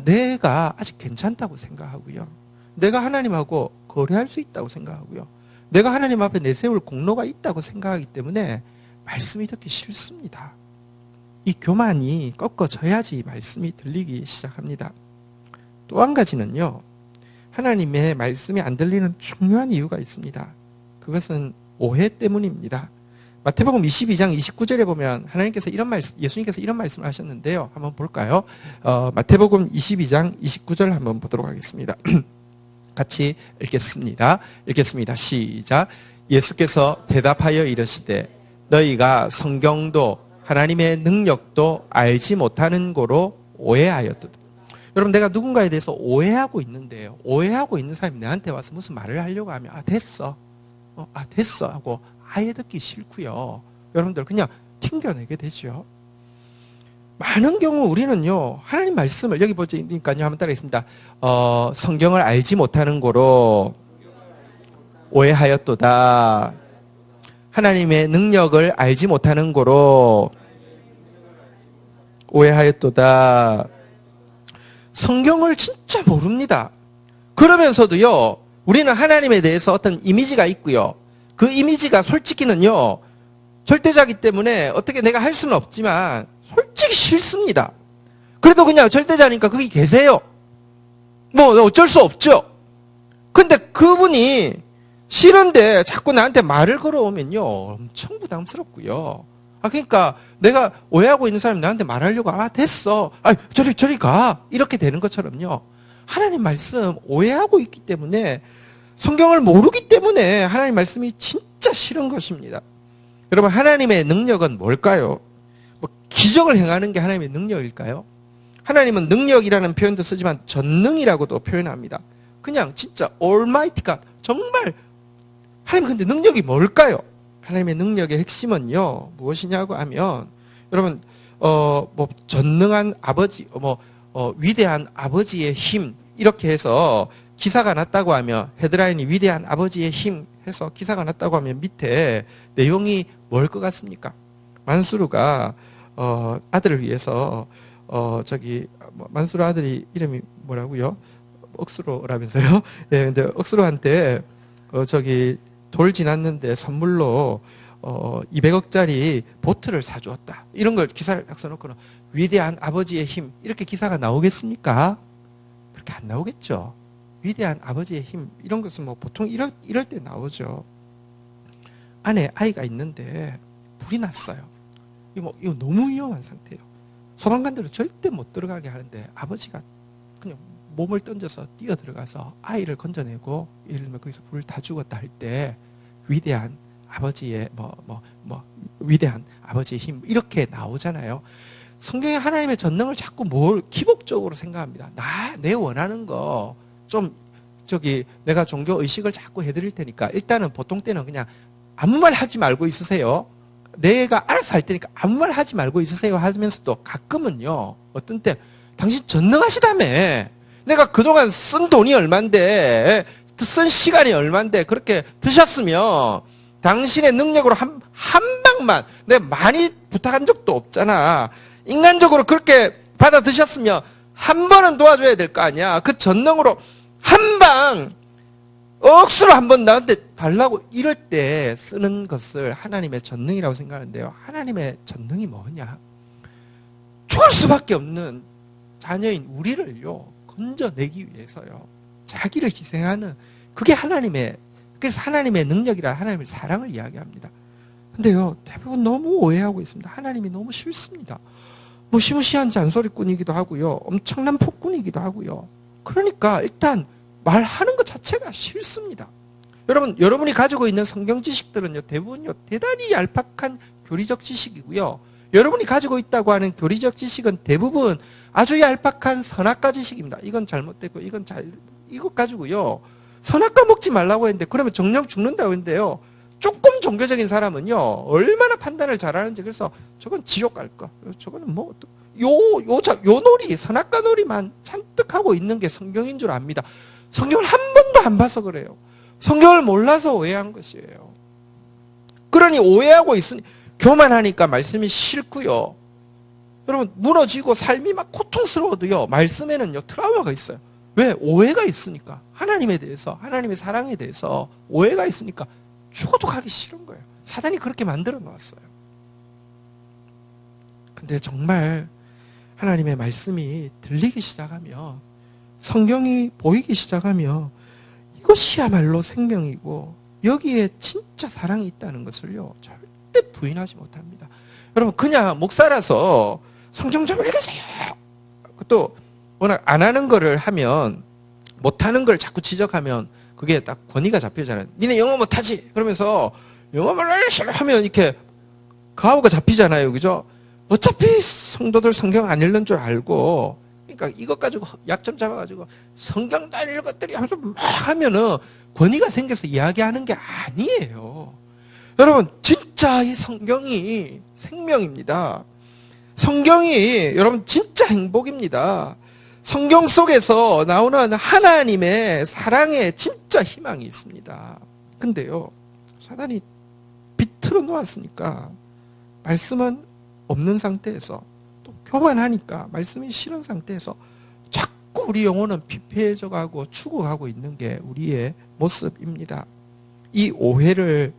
내가 아직 괜찮다고 생각하고요. 내가 하나님하고 거래할 수 있다고 생각하고요. 내가 하나님 앞에 내세울 공로가 있다고 생각하기 때문에 말씀이 듣기 싫습니다. 이 교만이 꺾어져야지 말씀이 들리기 시작합니다. 또 한 가지는요. 하나님의 말씀이 안 들리는 중요한 이유가 있습니다. 그것은 오해 때문입니다. 마태복음 22장 29절에 보면 하나님께서 이런 말씀, 예수님께서 이런 말씀을 하셨는데요. 한번 볼까요? 마태복음 22장 29절 한번 보도록 하겠습니다. 같이 읽겠습니다. 시작. 예수께서 대답하여 이르시되 너희가 성경도 하나님의 능력도 알지 못하는 고로 오해하였도다. 여러분, 내가 누군가에 대해서 오해하고 있는데요. 오해하고 있는 사람이 나한테 와서 무슨 말을 하려고 하면 됐어 하고 아예 듣기 싫고요. 여러분들 그냥 튕겨내게 되죠. 많은 경우 우리는요, 하나님 말씀을, 여기 보니까요, 한번 따라하겠습니다. 성경을 알지 못하는 고로 오해하였도다. 하나님의 능력을 알지 못하는 고로 오해하였도다. 성경을 진짜 모릅니다. 그러면서도요, 우리는 하나님에 대해서 어떤 이미지가 있고요. 그 이미지가 솔직히는요, 절대자기 때문에 어떻게 내가 할 수는 없지만 솔직히 싫습니다. 그래도 그냥 절대자니까 거기 계세요. 뭐 어쩔 수 없죠. 근데 그분이 싫은데 자꾸 나한테 말을 걸어오면요, 엄청 부담스럽고요. 그러니까 내가 오해하고 있는 사람이 나한테 말하려고 됐어. 저리 가. 이렇게 되는 것처럼요. 하나님 말씀 오해하고 있기 때문에, 성경을 모르기 때문에 하나님 말씀이 진짜 싫은 것입니다. 여러분, 하나님의 능력은 뭘까요? 기적을 행하는 게 하나님의 능력일까요? 하나님은 능력이라는 표현도 쓰지만 전능이라고도 표현합니다. 그냥 진짜 Almighty God, 정말 하나님, 근데 능력이 뭘까요? 하나님의 능력의 핵심은요, 무엇이냐고 하면, 여러분, 전능한 아버지, 위대한 아버지의 힘, 이렇게 해서 기사가 났다고 하면, 헤드라인이 위대한 아버지의 힘 해서 기사가 났다고 하면 밑에 내용이 뭘 것 같습니까? 만수르가 아들을 위해서 만수르 아들이 이름이 뭐라고요? 억수로라면서요? 예, 근데 억수로한테 돌 지났는데 선물로 200억짜리 보트를 사주었다. 이런 걸 기사를 딱 써놓고는 위대한 아버지의 힘, 이렇게 기사가 나오겠습니까? 그렇게 안 나오겠죠. 위대한 아버지의 힘, 이런 것은 보통 이럴 때 나오죠. 안에 아이가 있는데 불이 났어요. 이거 너무 위험한 상태예요. 소방관들은 절대 못 들어가게 하는데 아버지가 그냥 몸을 던져서 뛰어 들어가서 아이를 건져내고, 예를 들면 거기서 불을 다 죽었다 할 때 위대한 아버지의 위대한 아버지의 힘, 이렇게 나오잖아요. 성경에 하나님의 전능을 자꾸 기복적으로 생각합니다. 내 원하는 거 좀 내가 종교 의식을 자꾸 해드릴 테니까 일단은 보통 때는 그냥 아무 말 하지 말고 있으세요. 내가 알아서 할 테니까 아무 말 하지 말고 있으세요 하면서도 가끔은요, 어떤 때 당신 전능하시다며, 내가 그동안 쓴 돈이 얼만데, 쓴 시간이 얼만데, 그렇게 드셨으면 당신의 능력으로 한 방만, 내가 많이 부탁한 적도 없잖아. 인간적으로 그렇게 받아 드셨으면 한 번은 도와줘야 될 거 아니야. 그 전능으로 한 방 억수로 한 번 나한테 달라고, 이럴 때 쓰는 것을 하나님의 전능이라고 생각하는데요. 하나님의 전능이 뭐냐? 죽을 수밖에 없는 자녀인 우리를요, 건져내기 위해서요, 자기를 희생하는, 그게 그래서 하나님의 능력이라 하나님의 사랑을 이야기합니다. 근데요, 대부분 너무 오해하고 있습니다. 하나님이 너무 싫습니다. 무시무시한 잔소리꾼이기도 하고요, 엄청난 폭군이기도 하고요. 그러니까 일단 말하는 것 자체가 싫습니다. 여러분이 가지고 있는 성경 지식들은요, 대부분요, 대단히 얄팍한 교리적 지식이고요. 여러분이 가지고 있다고 하는 교리적 지식은 대부분 아주 얄팍한 선악과 지식입니다. 이건 잘못됐고, 이것 가지고요, 선악과 먹지 말라고 했는데, 그러면 정령 죽는다고 했는데요, 조금 종교적인 사람은요, 얼마나 판단을 잘하는지, 그래서 저건 지옥 갈 거, 저거는 요 놀이, 선악과 놀이만 잔뜩 하고 있는 게 성경인 줄 압니다. 성경을 한 번도 안 봐서 그래요. 성경을 몰라서 오해한 것이에요. 그러니 오해하고 있으니 교만하니까 말씀이 싫고요. 여러분, 무너지고 삶이 막 고통스러워도요, 말씀에는요, 트라우마가 있어요. 왜? 오해가 있으니까. 하나님에 대해서, 하나님의 사랑에 대해서 오해가 있으니까 죽어도 가기 싫은 거예요. 사단이 그렇게 만들어 놓았어요. 근데 정말 하나님의 말씀이 들리기 시작하며, 성경이 보이기 시작하며, 이것이야말로 생명이고 여기에 진짜 사랑이 있다는 것을요, 절대 부인하지 못합니다. 여러분 그냥 목사라서 성경 좀 읽으세요. 또 워낙 안 하는 거를 하면 못하는 걸 자꾸 지적하면 그게 딱 권위가 잡히잖아요. 니네 영어 못하지? 그러면서 영어만 열심히 하면 이렇게 가오가 잡히잖아요. 그죠? 어차피 성도들 성경 안 읽는 줄 알고 그러니까 이것 가지고 약점 잡아가지고 성경 다 읽은 것들이 하면서 막 하면은 권위가 생겨서 이야기하는 게 아니에요. 여러분 진짜 이 성경이 생명입니다. 성경이 여러분 진짜 행복입니다. 성경 속에서 나오는 하나님의 사랑에 진짜 희망이 있습니다. 근데요, 사단이 비틀어 놓았으니까 말씀은 없는 상태에서 또 교만하니까 말씀이 싫은 상태에서 자꾸 우리 영혼은 피폐해져 가고 죽어가고 있는 게 우리의 모습입니다. 이 오해를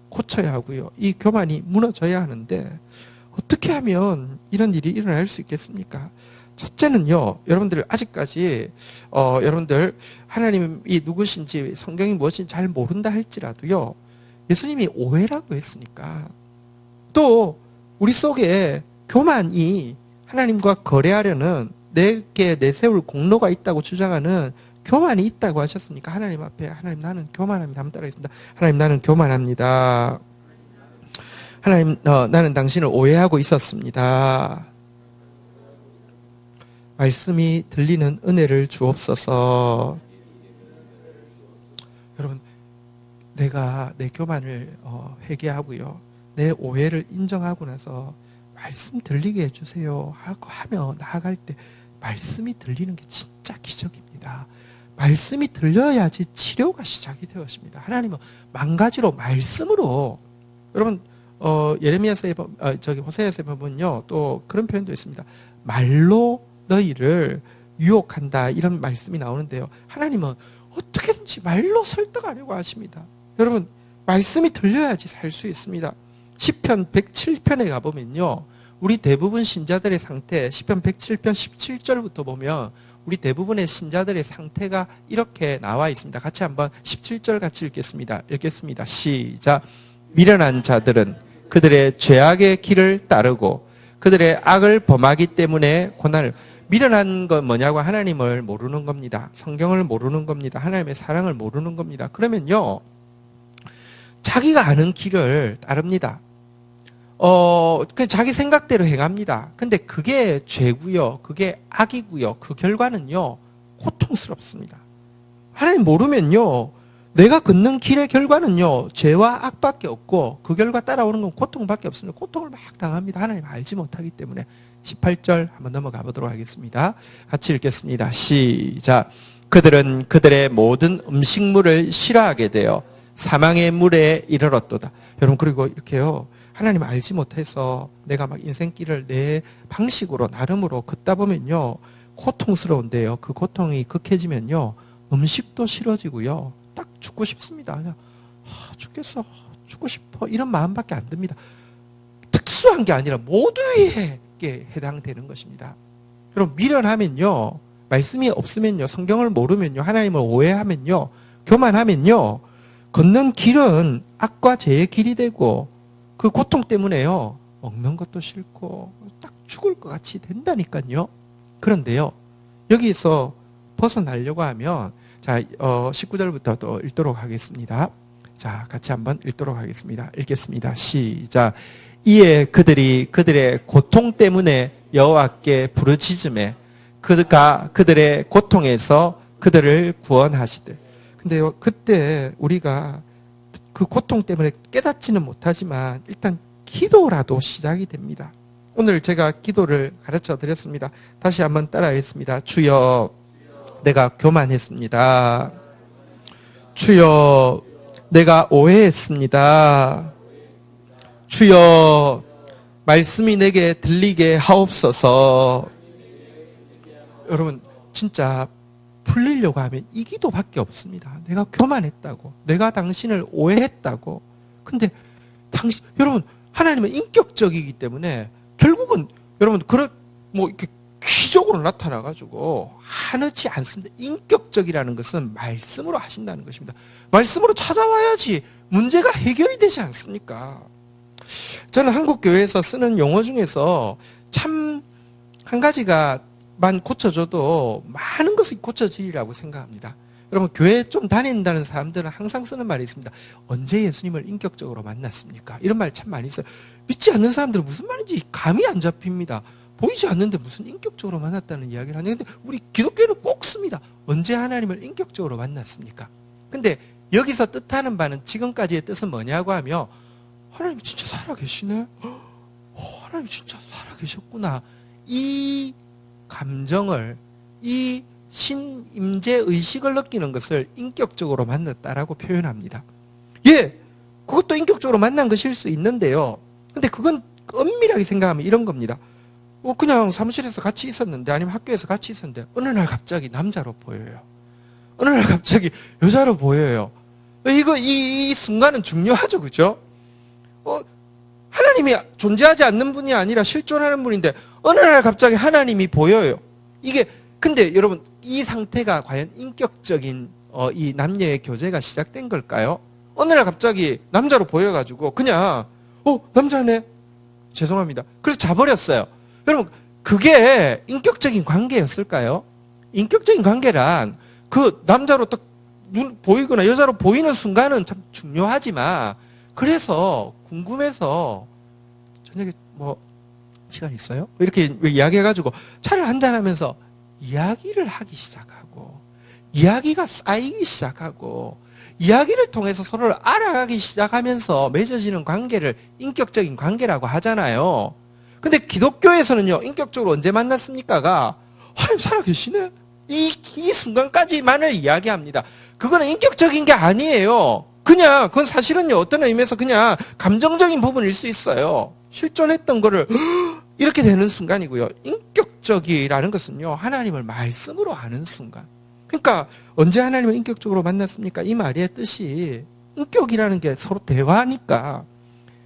고쳐야 하고요. 이 교만이 무너져야 하는데 어떻게 하면 이런 일이 일어날 수 있겠습니까? 첫째는요, 여러분들 아직까지 여러분들 하나님이 누구신지 성경이 무엇인지 잘 모른다 할지라도요, 예수님이 오해라고 했으니까 또 우리 속에 교만이 하나님과 거래하려는 내게 내세울 공로가 있다고 주장하는 교만이 있다고 하셨으니까 하나님 앞에 하나님 나는 교만합니다. 한번 따라하겠습니다. 하나님 나는 교만합니다. 하나님 나는 당신을 오해하고 있었습니다. 말씀이 들리는 은혜를 주옵소서. 여러분 내가 내 교만을 회개하고요. 내 오해를 인정하고 나서 말씀 들리게 해주세요 하고 하며 나아갈 때 말씀이 들리는 게 진짜 기적입니다. 말씀이 들려야지 치료가 시작이 되었습니다. 하나님은 망가지로 말씀으로 여러분 예레미야서에 호세아서에 보면요 또 그런 표현도 있습니다. 말로 너희를 유혹한다 이런 말씀이 나오는데요. 하나님은 어떻게든지 말로 설득하려고 하십니다. 여러분 말씀이 들려야지 살 수 있습니다. 시편 107편에 가보면요. 우리 대부분 신자들의 상태 시편 107편 17절부터 보면 우리 대부분의 신자들의 상태가 이렇게 나와 있습니다. 같이 한번 17절 같이 읽겠습니다. 시작. 미련한 자들은 그들의 죄악의 길을 따르고 그들의 악을 범하기 때문에 고난을 미련한 건 뭐냐고 하나님을 모르는 겁니다. 성경을 모르는 겁니다. 하나님의 사랑을 모르는 겁니다. 그러면요. 자기가 아는 길을 따릅니다. 자기 생각대로 행합니다. 근데 그게 죄고요. 그게 악이고요. 그 결과는요. 고통스럽습니다. 하나님 모르면요. 내가 걷는 길의 결과는요. 죄와 악밖에 없고 그 결과 따라오는 건 고통밖에 없습니다. 고통을 막 당합니다. 하나님 알지 못하기 때문에 18절 한번 넘어가 보도록 하겠습니다. 같이 읽겠습니다. 시작. 그들은 그들의 모든 음식물을 싫어하게 되어 사망의 물에 이르렀도다. 여러분 그리고 이렇게요. 하나님 알지 못해서 내가 막 인생길을 내 방식으로 나름으로 걷다 보면요. 고통스러운데요. 그 고통이 극해지면요. 음식도 싫어지고요. 딱 죽고 싶습니다. 그냥 죽겠어. 죽고 싶어. 이런 마음밖에 안 듭니다. 특수한 게 아니라 모두에게 해당되는 것입니다. 여러분 미련하면요. 말씀이 없으면요. 성경을 모르면요. 하나님을 오해하면요. 교만하면요. 걷는 길은 악과 죄의 길이 되고 그 고통 때문에요. 먹는 것도 싫고 딱 죽을 것 같이 된다니까요. 그런데요. 여기서 벗어나려고 하면 자 19절부터 또 읽도록 하겠습니다. 자 같이 한번 읽도록 하겠습니다. 읽겠습니다. 시작. 이에 그들이 그들의 고통 때문에 여호와께 부르짖음에 그가 그들의 고통에서 그들을 구원하시되. 근데요 그때 우리가 그 고통 때문에 깨닫지는 못하지만 일단 기도라도 시작이 됩니다. 오늘 제가 기도를 가르쳐 드렸습니다. 다시 한번 따라하겠습니다. 주여 내가 교만했습니다. 주여 내가 오해했습니다. 주여 말씀이 내게 들리게 하옵소서. 여러분 진짜 풀리려고 하면 이 기도밖에 없습니다. 내가 교만했다고, 내가 당신을 오해했다고. 근데 여러분 하나님은 인격적이기 때문에 결국은 여러분 이렇게 기적으로 나타나가지고 하지 않습니다. 인격적이라는 것은 말씀으로 하신다는 것입니다. 말씀으로 찾아와야지 문제가 해결이 되지 않습니까? 저는 한국 교회에서 쓰는 용어 중에서 참 한 가지가만 고쳐줘도 많은 것이 고쳐지리라고 생각합니다. 여러분, 교회 좀 다닌다는 사람들은 항상 쓰는 말이 있습니다. 언제 예수님을 인격적으로 만났습니까? 이런 말 참 많이 써요. 믿지 않는 사람들은 무슨 말인지 감이 안 잡힙니다. 보이지 않는데 무슨 인격적으로 만났다는 이야기를 하는데, 우리 기독교는 꼭 씁니다. 언제 하나님을 인격적으로 만났습니까? 근데 여기서 뜻하는 바는, 지금까지의 뜻은 뭐냐고 하면, 하나님 진짜 살아계시네? 하나님 진짜 살아계셨구나. 이 감정을, 이 신임재 의식을 느끼는 것을 인격적으로 만났다라고 표현합니다. 예, 그것도 인격적으로 만난 것일 수 있는데요. 근데 그건 엄밀하게 생각하면 이런 겁니다. 그냥 사무실에서 같이 있었는데, 아니면 학교에서 같이 있었는데, 어느 날 갑자기 남자로 보여요. 어느 날 갑자기 여자로 보여요. 이 순간은 중요하죠, 그죠? 하나님이 존재하지 않는 분이 아니라 실존하는 분인데, 어느 날 갑자기 하나님이 보여요. 근데 여러분, 이 상태가 과연 인격적인 이 남녀의 교제가 시작된 걸까요? 어느 날 갑자기 남자로 보여가지고 그냥 남자네, 죄송합니다, 그래서 자버렸어요. 여러분, 그게 인격적인 관계였을까요? 인격적인 관계란 그 남자로 딱 눈 보이거나 여자로 보이는 순간은 참 중요하지만, 그래서 궁금해서 저녁에 시간 있어요? 이렇게 이야기해가지고 차를 한잔하면서 이야기를 하기 시작하고, 이야기가 쌓이기 시작하고, 이야기를 통해서 서로를 알아가기 시작하면서 맺어지는 관계를 인격적인 관계라고 하잖아요. 근데 기독교에서는요, 인격적으로 언제 만났습니까가, 하나님 살아계시네? 이 순간까지만을 이야기합니다. 그거는 인격적인 게 아니에요. 그건 사실은요, 어떤 의미에서 그냥 감정적인 부분일 수 있어요. 실존했던 거를 이렇게 되는 순간이고요. 인격적이라는 것은요, 하나님을 말씀으로 아는 순간. 그러니까 언제 하나님을 인격적으로 만났습니까? 이 말의 뜻이, 인격이라는 게 서로 대화니까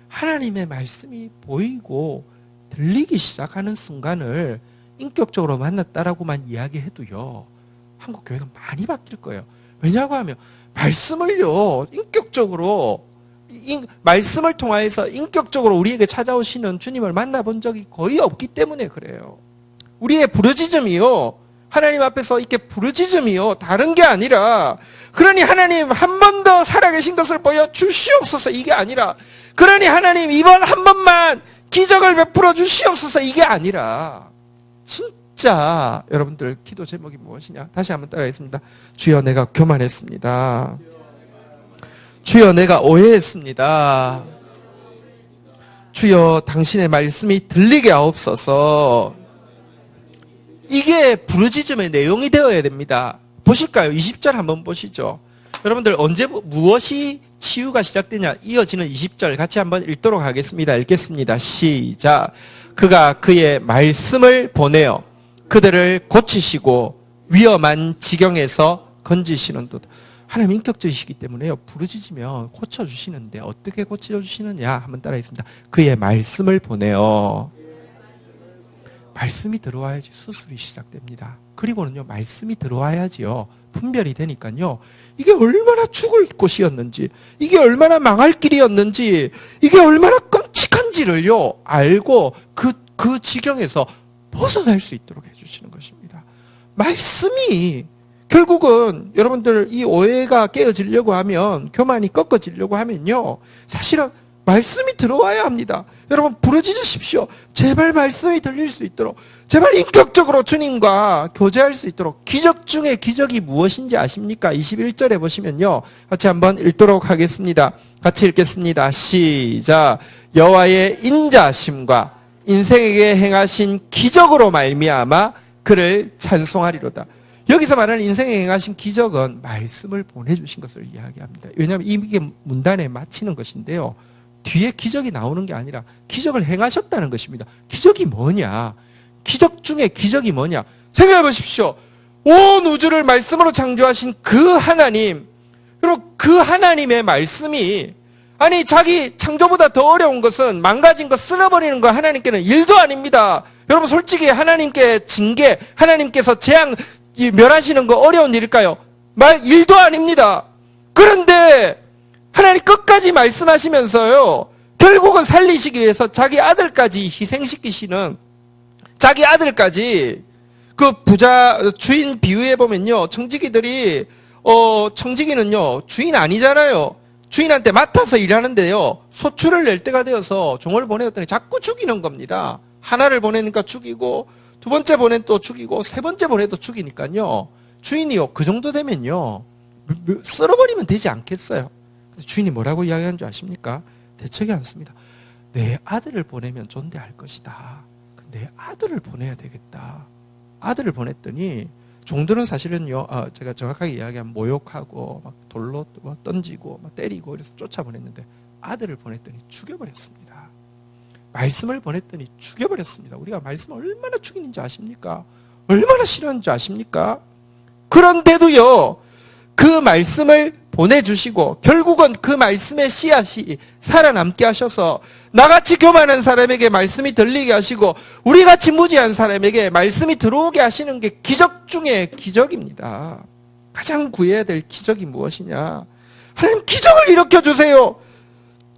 하나님의 말씀이 보이고 들리기 시작하는 순간을 인격적으로 만났다라고만 이야기해도요, 한국 교회가 많이 바뀔 거예요. 왜냐고 하면 말씀을요, 인격적으로, 말씀을 통하여서 인격적으로 우리에게 찾아오시는 주님을 만나본 적이 거의 없기 때문에 그래요. 우리의 부르짖음이요, 하나님 앞에서 이렇게 부르짖음이요, 다른 게 아니라, 그러니 하나님 한 번 더 살아계신 것을 보여주시옵소서, 이게 아니라, 그러니 하나님 이번 한 번만 기적을 베풀어 주시옵소서, 이게 아니라, 진짜 여러분들 기도 제목이 무엇이냐? 다시 한번 따라하겠습니다. 주여, 내가 교만했습니다. 주여, 내가 오해했습니다. 주여, 당신의 말씀이 들리게 하옵소서. 이게 부르짖음의 내용이 되어야 됩니다. 보실까요? 20절 한번 보시죠. 여러분들, 무엇이 치유가 시작되냐? 이어지는 20절 같이 한번 읽도록 하겠습니다. 읽겠습니다. 시작. 그가 그의 말씀을 보내어 그들을 고치시고 위험한 지경에서 건지시는도다. 하나님 인격적이시기 때문에요, 부르짖으면 고쳐주시는데 어떻게 고쳐주시느냐 한번 따라하겠습니다. 그의 말씀을 보내어. 말씀이 들어와야지 수술이 시작됩니다. 그리고는요, 말씀이 들어와야지요, 분별이 되니까요, 이게 얼마나 죽을 곳이었는지, 이게 얼마나 망할 길이었는지, 이게 얼마나 끔찍한지를요 알고 그 지경에서 벗어날 수 있도록 해주시는 것입니다. 말씀이 결국은 여러분들, 이 오해가 깨어지려고 하면, 교만이 꺾어지려고 하면요, 사실은 말씀이 들어와야 합니다. 여러분, 부르짖으십시오. 제발 말씀이 들릴 수 있도록, 제발 인격적으로 주님과 교제할 수 있도록. 기적 중에 기적이 무엇인지 아십니까? 21절에 보시면요, 같이 한번 읽도록 하겠습니다. 같이 읽겠습니다. 시작. 여호와의 인자심과 인생에게 행하신 기적으로 말미암아 그를 찬송하리로다. 여기서 말하는 인생에 행하신 기적은 말씀을 보내주신 것을 이야기합니다. 왜냐하면 이게 문단에 마치는 것인데요, 뒤에 기적이 나오는 게 아니라 기적을 행하셨다는 것입니다. 기적이 뭐냐? 기적 중에 기적이 뭐냐? 생각해 보십시오. 온 우주를 말씀으로 창조하신 그 하나님, 그리고 그 하나님의 말씀이, 아니, 자기 창조보다 더 어려운 것은 망가진 것 쓸어버리는 거 하나님께는 일도 아닙니다. 여러분, 솔직히 하나님께 징계, 하나님께서 재앙 멸하시는 거 어려운 일일까요? 일도 아닙니다. 그런데 하나님 끝까지 말씀하시면서요, 결국은 살리시기 위해서 자기 아들까지 희생시키시는, 자기 아들까지, 그 부자 주인 비유에 보면요, 청지기들이 청지기는요 주인 아니잖아요. 주인한테 맡아서 일하는데요, 소출을 낼 때가 되어서 종을 보내었더니 자꾸 죽이는 겁니다. 하나를 보내니까 죽이고, 두 번째 보낸 또 죽이고, 세 번째 보내도 죽이니까요, 주인이요 그 정도 되면요 쓸어버리면 되지 않겠어요. 주인이 뭐라고 이야기하는 줄 아십니까? 대책이 않습니다. 내 아들을 보내면 존대할 것이다. 내 아들을 보내야 되겠다. 아들을 보냈더니, 종들은 사실은요, 제가 정확하게 이야기하면 모욕하고 막 돌로 던지고 막 때리고 이래서 쫓아보냈는데, 아들을 보냈더니 죽여버렸습니다. 말씀을 보냈더니 죽여버렸습니다. 우리가 말씀을 얼마나 죽이는지 아십니까? 얼마나 싫어하는지 아십니까? 그런데도요, 그 말씀을 보내주시고 결국은 그 말씀의 씨앗이 살아남게 하셔서 나같이 교만한 사람에게 말씀이 들리게 하시고 우리같이 무지한 사람에게 말씀이 들어오게 하시는 게 기적 중에 기적입니다. 가장 구해야 될 기적이 무엇이냐? 하나님, 기적을 일으켜주세요.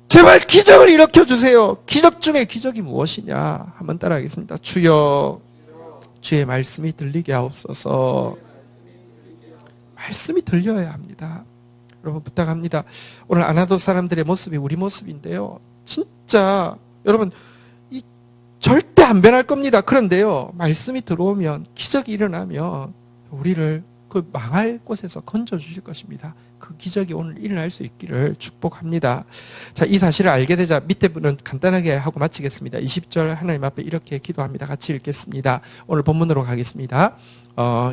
제발 기적을 일으켜주세요. 기적 중에 기적이 무엇이냐? 한번 따라하겠습니다. 주여, 주의 말씀이 들리게 하옵소서. 말씀이 들려야 합니다. 여러분 부탁합니다. 오늘 아나도 사람들의 모습이 우리 모습인데요, 진짜 여러분 절대 안 변할 겁니다. 그런데요, 말씀이 들어오면, 기적이 일어나면 우리를 그 망할 곳에서 건져주실 것입니다. 그 기적이 오늘 일어날 수 있기를 축복합니다. 자, 이 사실을 알게 되자 밑에 분은 간단하게 하고 마치겠습니다. 20절 하나님 앞에 이렇게 기도합니다. 같이 읽겠습니다. 오늘 본문으로 가겠습니다.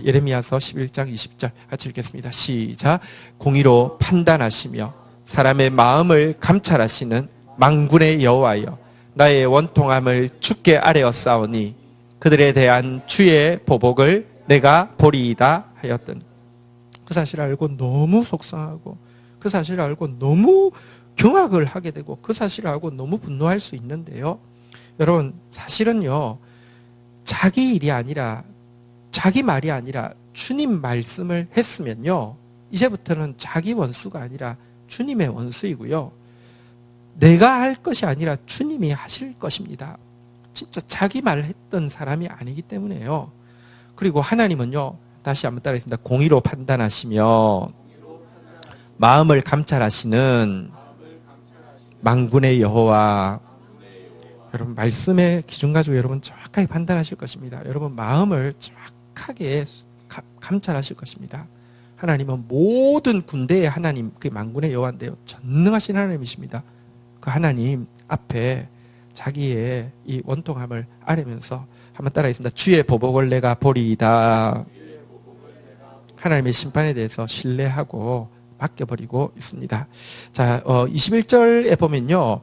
예레미야서 11장 20절 같이 읽겠습니다. 시작. 공의로 판단하시며 사람의 마음을 감찰하시는 만군의 여호와여, 나의 원통함을 주께 아뢰었사오니 그들에 대한 주의 보복을 내가 보리이다 하였더니. 그 사실을 알고 너무 속상하고, 그 사실을 알고 너무 경악을 하게 되고, 그 사실을 알고 너무 분노할 수 있는데요, 여러분 사실은요, 자기 일이 아니라, 자기 말이 아니라 주님 말씀을 했으면요, 이제부터는 자기 원수가 아니라 주님의 원수이고요, 내가 할 것이 아니라 주님이 하실 것입니다. 진짜 자기 말을 했던 사람이 아니기 때문에요. 그리고 하나님은요, 다시 한번 따라하겠습니다. 공의로 판단하시며 마음을 감찰하시는 만군의 여호와. 여러분 말씀의 기준 가지고 여러분 정확하게 판단하실 것입니다. 여러분 마음을 정확하게 감찰하실 것입니다. 하나님은 모든 군대의 하나님, 그 만군의 여호와인데요, 전능하신 하나님이십니다. 그 하나님 앞에 자기의 이 원통함을 아뢰면서 한번 따라하겠습니다. 주의 보복을 내가 보리이다. 하나님의 심판에 대해서 신뢰하고 맡겨버리고 있습니다. 자, 21절에 보면요,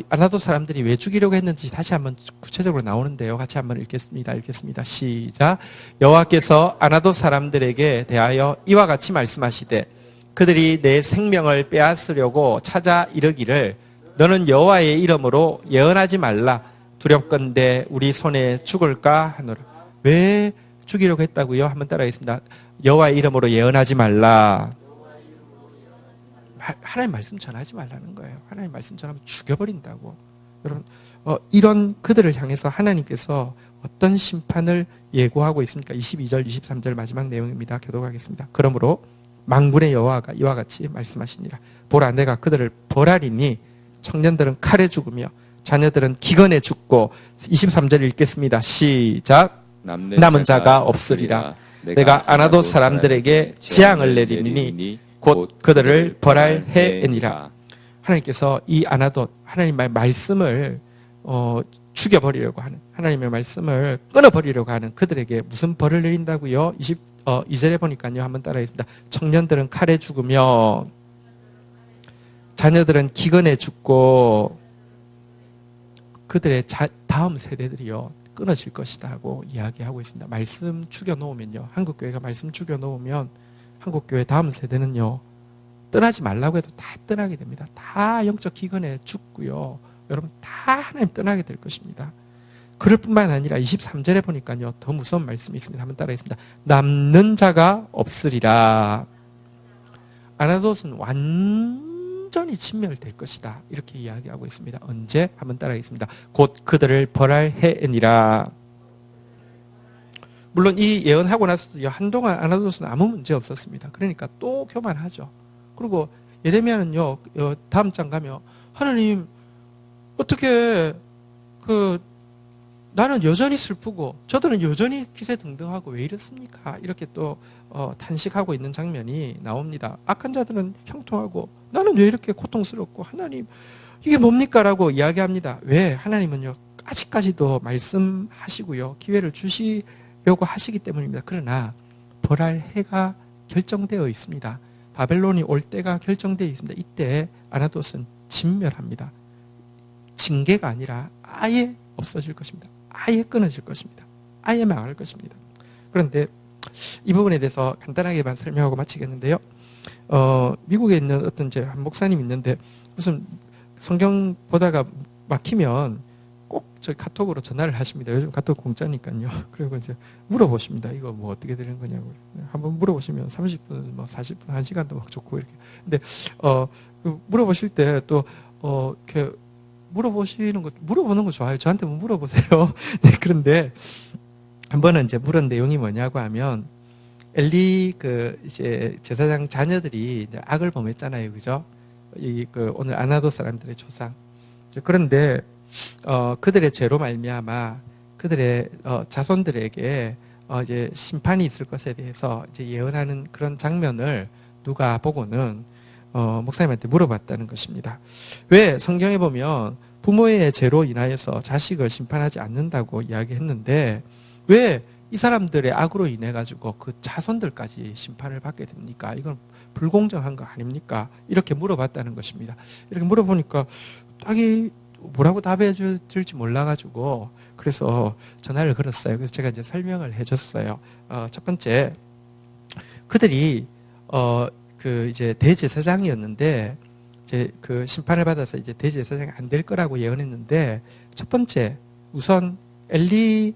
아나도 사람들이 왜 죽이려고 했는지 다시 한번 구체적으로 나오는데요, 같이 한번 읽겠습니다. 시작. 여호와께서 아나도 사람들에게 대하여 이와 같이 말씀하시되 그들이 내 생명을 빼앗으려고 찾아 이르기를 너는 여호와의 이름으로 예언하지 말라. 두렵건대 우리 손에 죽을까 하노라. 왜 죽이려고 했다고요? 한번 따라하겠습니다. 여호와의 이름으로 예언하지 말라. 하나님 말씀 전하지 말라는 거예요. 하나님 말씀 전하면 죽여버린다고. 여러분, 이런 그들을 향해서 하나님께서 어떤 심판을 예고하고 있습니까? 22절, 23절 마지막 내용입니다. 교독하겠습니다. 그러므로 만군의 여호와가 이와 같이 말씀하시니라. 보라, 내가 그들을 벌하리니 청년들은 칼에 죽으며 자녀들은 기근에 죽고. 23절 읽겠습니다. 시작. 남은 자가 없으리라. 내가 아나도 사람들에게 재앙을 내리니 곧 그들을 벌할 해이니라. 하나님께서 이 아나도 하나님의 말씀을 죽여버리려고 하는, 하나님의 말씀을 끊어버리려고 하는 그들에게 무슨 벌을 내린다고요? 22절에 보니까요, 한번 따라하겠습니다. 청년들은 칼에 죽으며 자녀들은 기근에 죽고 그들의 다음 세대들이요 끊어질 것이다 하고 이야기하고 있습니다. 말씀 죽여놓으면요, 한국교회가 말씀 죽여놓으면 한국교회 다음 세대는요, 떠나지 말라고 해도 다 떠나게 됩니다. 다 영적 기근에 죽고요, 여러분 다 하나님 떠나게 될 것입니다. 그럴 뿐만 아니라 23절에 보니까요, 더 무서운 말씀이 있습니다. 한번 따라하겠습니다. 남는 자가 없으리라. 아나돗은 완전히 완전히 진멸될 것이다. 이렇게 이야기하고 있습니다. 언제? 한번 따라하겠습니다. 곧 그들을 벌할 해이니라. 물론 이 예언하고 나서도 한동안 아나도스는 아무 문제 없었습니다. 그러니까 또 교만하죠. 그리고 예레미야는요, 다음 장 가면 하나님 어떻게 나는 여전히 슬프고 저들은 여전히 기세등등하고 왜 이렇습니까? 이렇게 또 탄식하고 있는 장면이 나옵니다. 악한 자들은 형통하고 나는 왜 이렇게 고통스럽고 하나님 이게 뭡니까? 라고 이야기합니다. 왜? 하나님은요 아직까지도 말씀하시고요 기회를 주시려고 하시기 때문입니다. 그러나 벌할 해가 결정되어 있습니다. 바벨론이 올 때가 결정되어 있습니다. 이때 아나돗은 진멸합니다. 징계가 아니라 아예 없어질 것입니다. 아예 끊어질 것입니다. 아예 망할 것입니다. 그런데 이 부분에 대해서 간단하게만 설명하고 마치겠는데요. 미국에 있는 어떤 한 목사님 있는데 무슨 성경 보다가 막히면 꼭 저희 카톡으로 전화를 하십니다. 요즘 카톡 공짜니까요. 그리고 이제 물어보십니다. 이거 뭐 어떻게 되는 거냐고. 한번 물어보시면 30분, 뭐 40분, 1시간도 막 좋고 이렇게. 근데 물어보실 때 또 이렇게 물어보는 거 좋아요. 저한테 뭐 물어보세요. 네, 그런데 한 번은 이제 물은 내용이 뭐냐고 하면 엘리 이제 제사장 자녀들이 이제 악을 범했잖아요. 그죠? 오늘 아나도 사람들의 조상. 그런데 그들의 죄로 말미암아 그들의 자손들에게 이제 심판이 있을 것에 대해서 이제 예언하는 그런 장면을 누가 보고는 목사님한테 물어봤다는 것입니다. 왜 성경에 보면 부모의 죄로 인하여서 자식을 심판하지 않는다고 이야기했는데 왜 이 사람들의 악으로 인해 가지고 그 자손들까지 심판을 받게 됩니까? 이건 불공정한 거 아닙니까? 이렇게 물어봤다는 것입니다. 이렇게 물어보니까 딱히 뭐라고 답해 줄지 몰라가지고 그래서 전화를 걸었어요. 그래서 제가 이제 설명을 해줬어요. 첫 번째, 그들이 이제 대제사장이었는데 이제 그 심판을 받아서 이제 대제사장이 안 될 거라고 예언했는데 첫 번째, 우선 엘리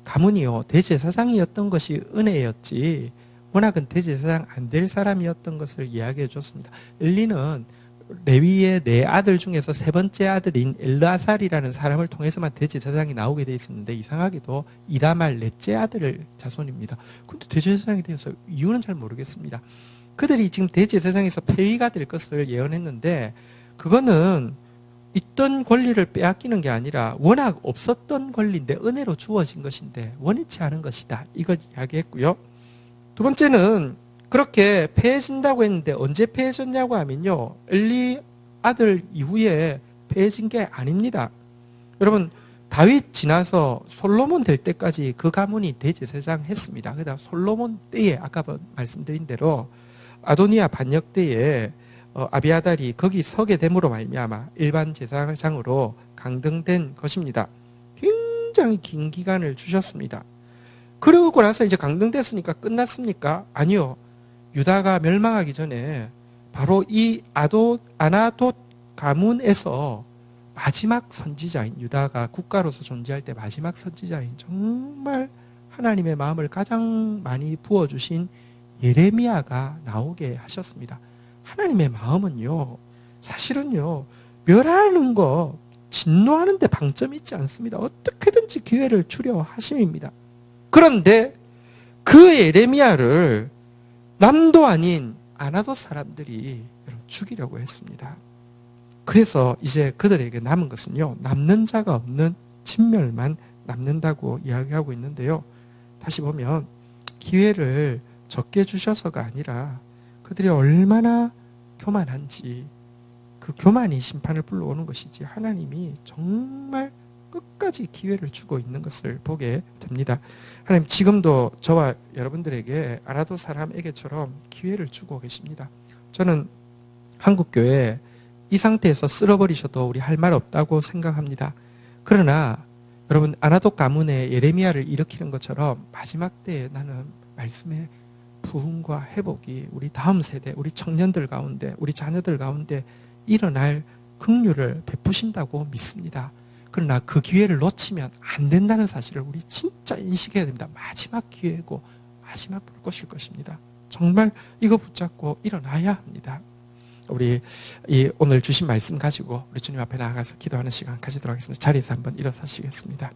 가문이요 대제사장이었던 것이 은혜였지 워낙은 대제사장 안 될 사람이었던 것을 이야기해 줬습니다. 엘리는 레위의 네 아들 중에서 세 번째 아들인 엘르아살이라는 사람을 통해서만 대제사장이 나오게 돼 있었는데 이상하게도 이다말 넷째 아들을 자손입니다. 근데 대제사장이 되어서 이유는 잘 모르겠습니다. 그들이 지금 대제사장에서 폐위가 될 것을 예언했는데 그거는 있던 권리를 빼앗기는 게 아니라 워낙 없었던 권리인데 은혜로 주어진 것인데 원치 않은 것이다. 이걸 이야기했고요. 두 번째는 그렇게 폐해진다고 했는데 언제 폐해졌냐고 하면요. 엘리 아들 이후에 폐해진 게 아닙니다. 여러분 다윗 지나서 솔로몬 될 때까지 그 가문이 대제사장 했습니다. 그러다 솔로몬 때에 아까 말씀드린 대로 아도니아 반역 때에 아비아달이 거기 서게 됨으로 말미암아 일반 제사장으로 강등된 것입니다. 굉장히 긴 기간을 주셨습니다. 그러고 나서 이제 강등됐으니까 끝났습니까? 아니요. 유다가 멸망하기 전에 바로 이 아나돗 가문에서 마지막 선지자인 유다가 국가로서 존재할 때 마지막 선지자인 정말 하나님의 마음을 가장 많이 부어주신 예레미야가 나오게 하셨습니다. 하나님의 마음은요 사실은요 멸하는 거 진노하는 데 방점이 있지 않습니다. 어떻게든지 기회를 주려 하심입니다. 그런데 그 예레미야를 남도 아닌 아나돗 사람들이 죽이려고 했습니다. 그래서 이제 그들에게 남은 것은요 남는 자가 없는 진멸만 남는다고 이야기하고 있는데요. 다시 보면 기회를 적게 주셔서가 아니라 그들이 얼마나 교만한지 그 교만이 심판을 불러오는 것이지 하나님이 정말 끝까지 기회를 주고 있는 것을 보게 됩니다. 하나님 지금도 저와 여러분들에게 아나돗 사람에게처럼 기회를 주고 계십니다. 저는 한국교회 이 상태에서 쓸어버리셔도 우리 할 말 없다고 생각합니다. 그러나 여러분 아나돗 가문의 예레미야를 일으키는 것처럼 마지막 때에 나는 말씀의 부흥과 회복이 우리 다음 세대, 우리 청년들 가운데, 우리 자녀들 가운데 일어날 긍휼을 베푸신다고 믿습니다. 그러나 그 기회를 놓치면 안 된다는 사실을 우리 진짜 인식해야 됩니다. 마지막 기회고 마지막 불꽃일 것입니다. 정말 이거 붙잡고 일어나야 합니다. 우리 이 오늘 주신 말씀 가지고 우리 주님 앞에 나아가서 기도하는 시간 가지도록 하겠습니다. 자리에서 한번 일어서시겠습니다.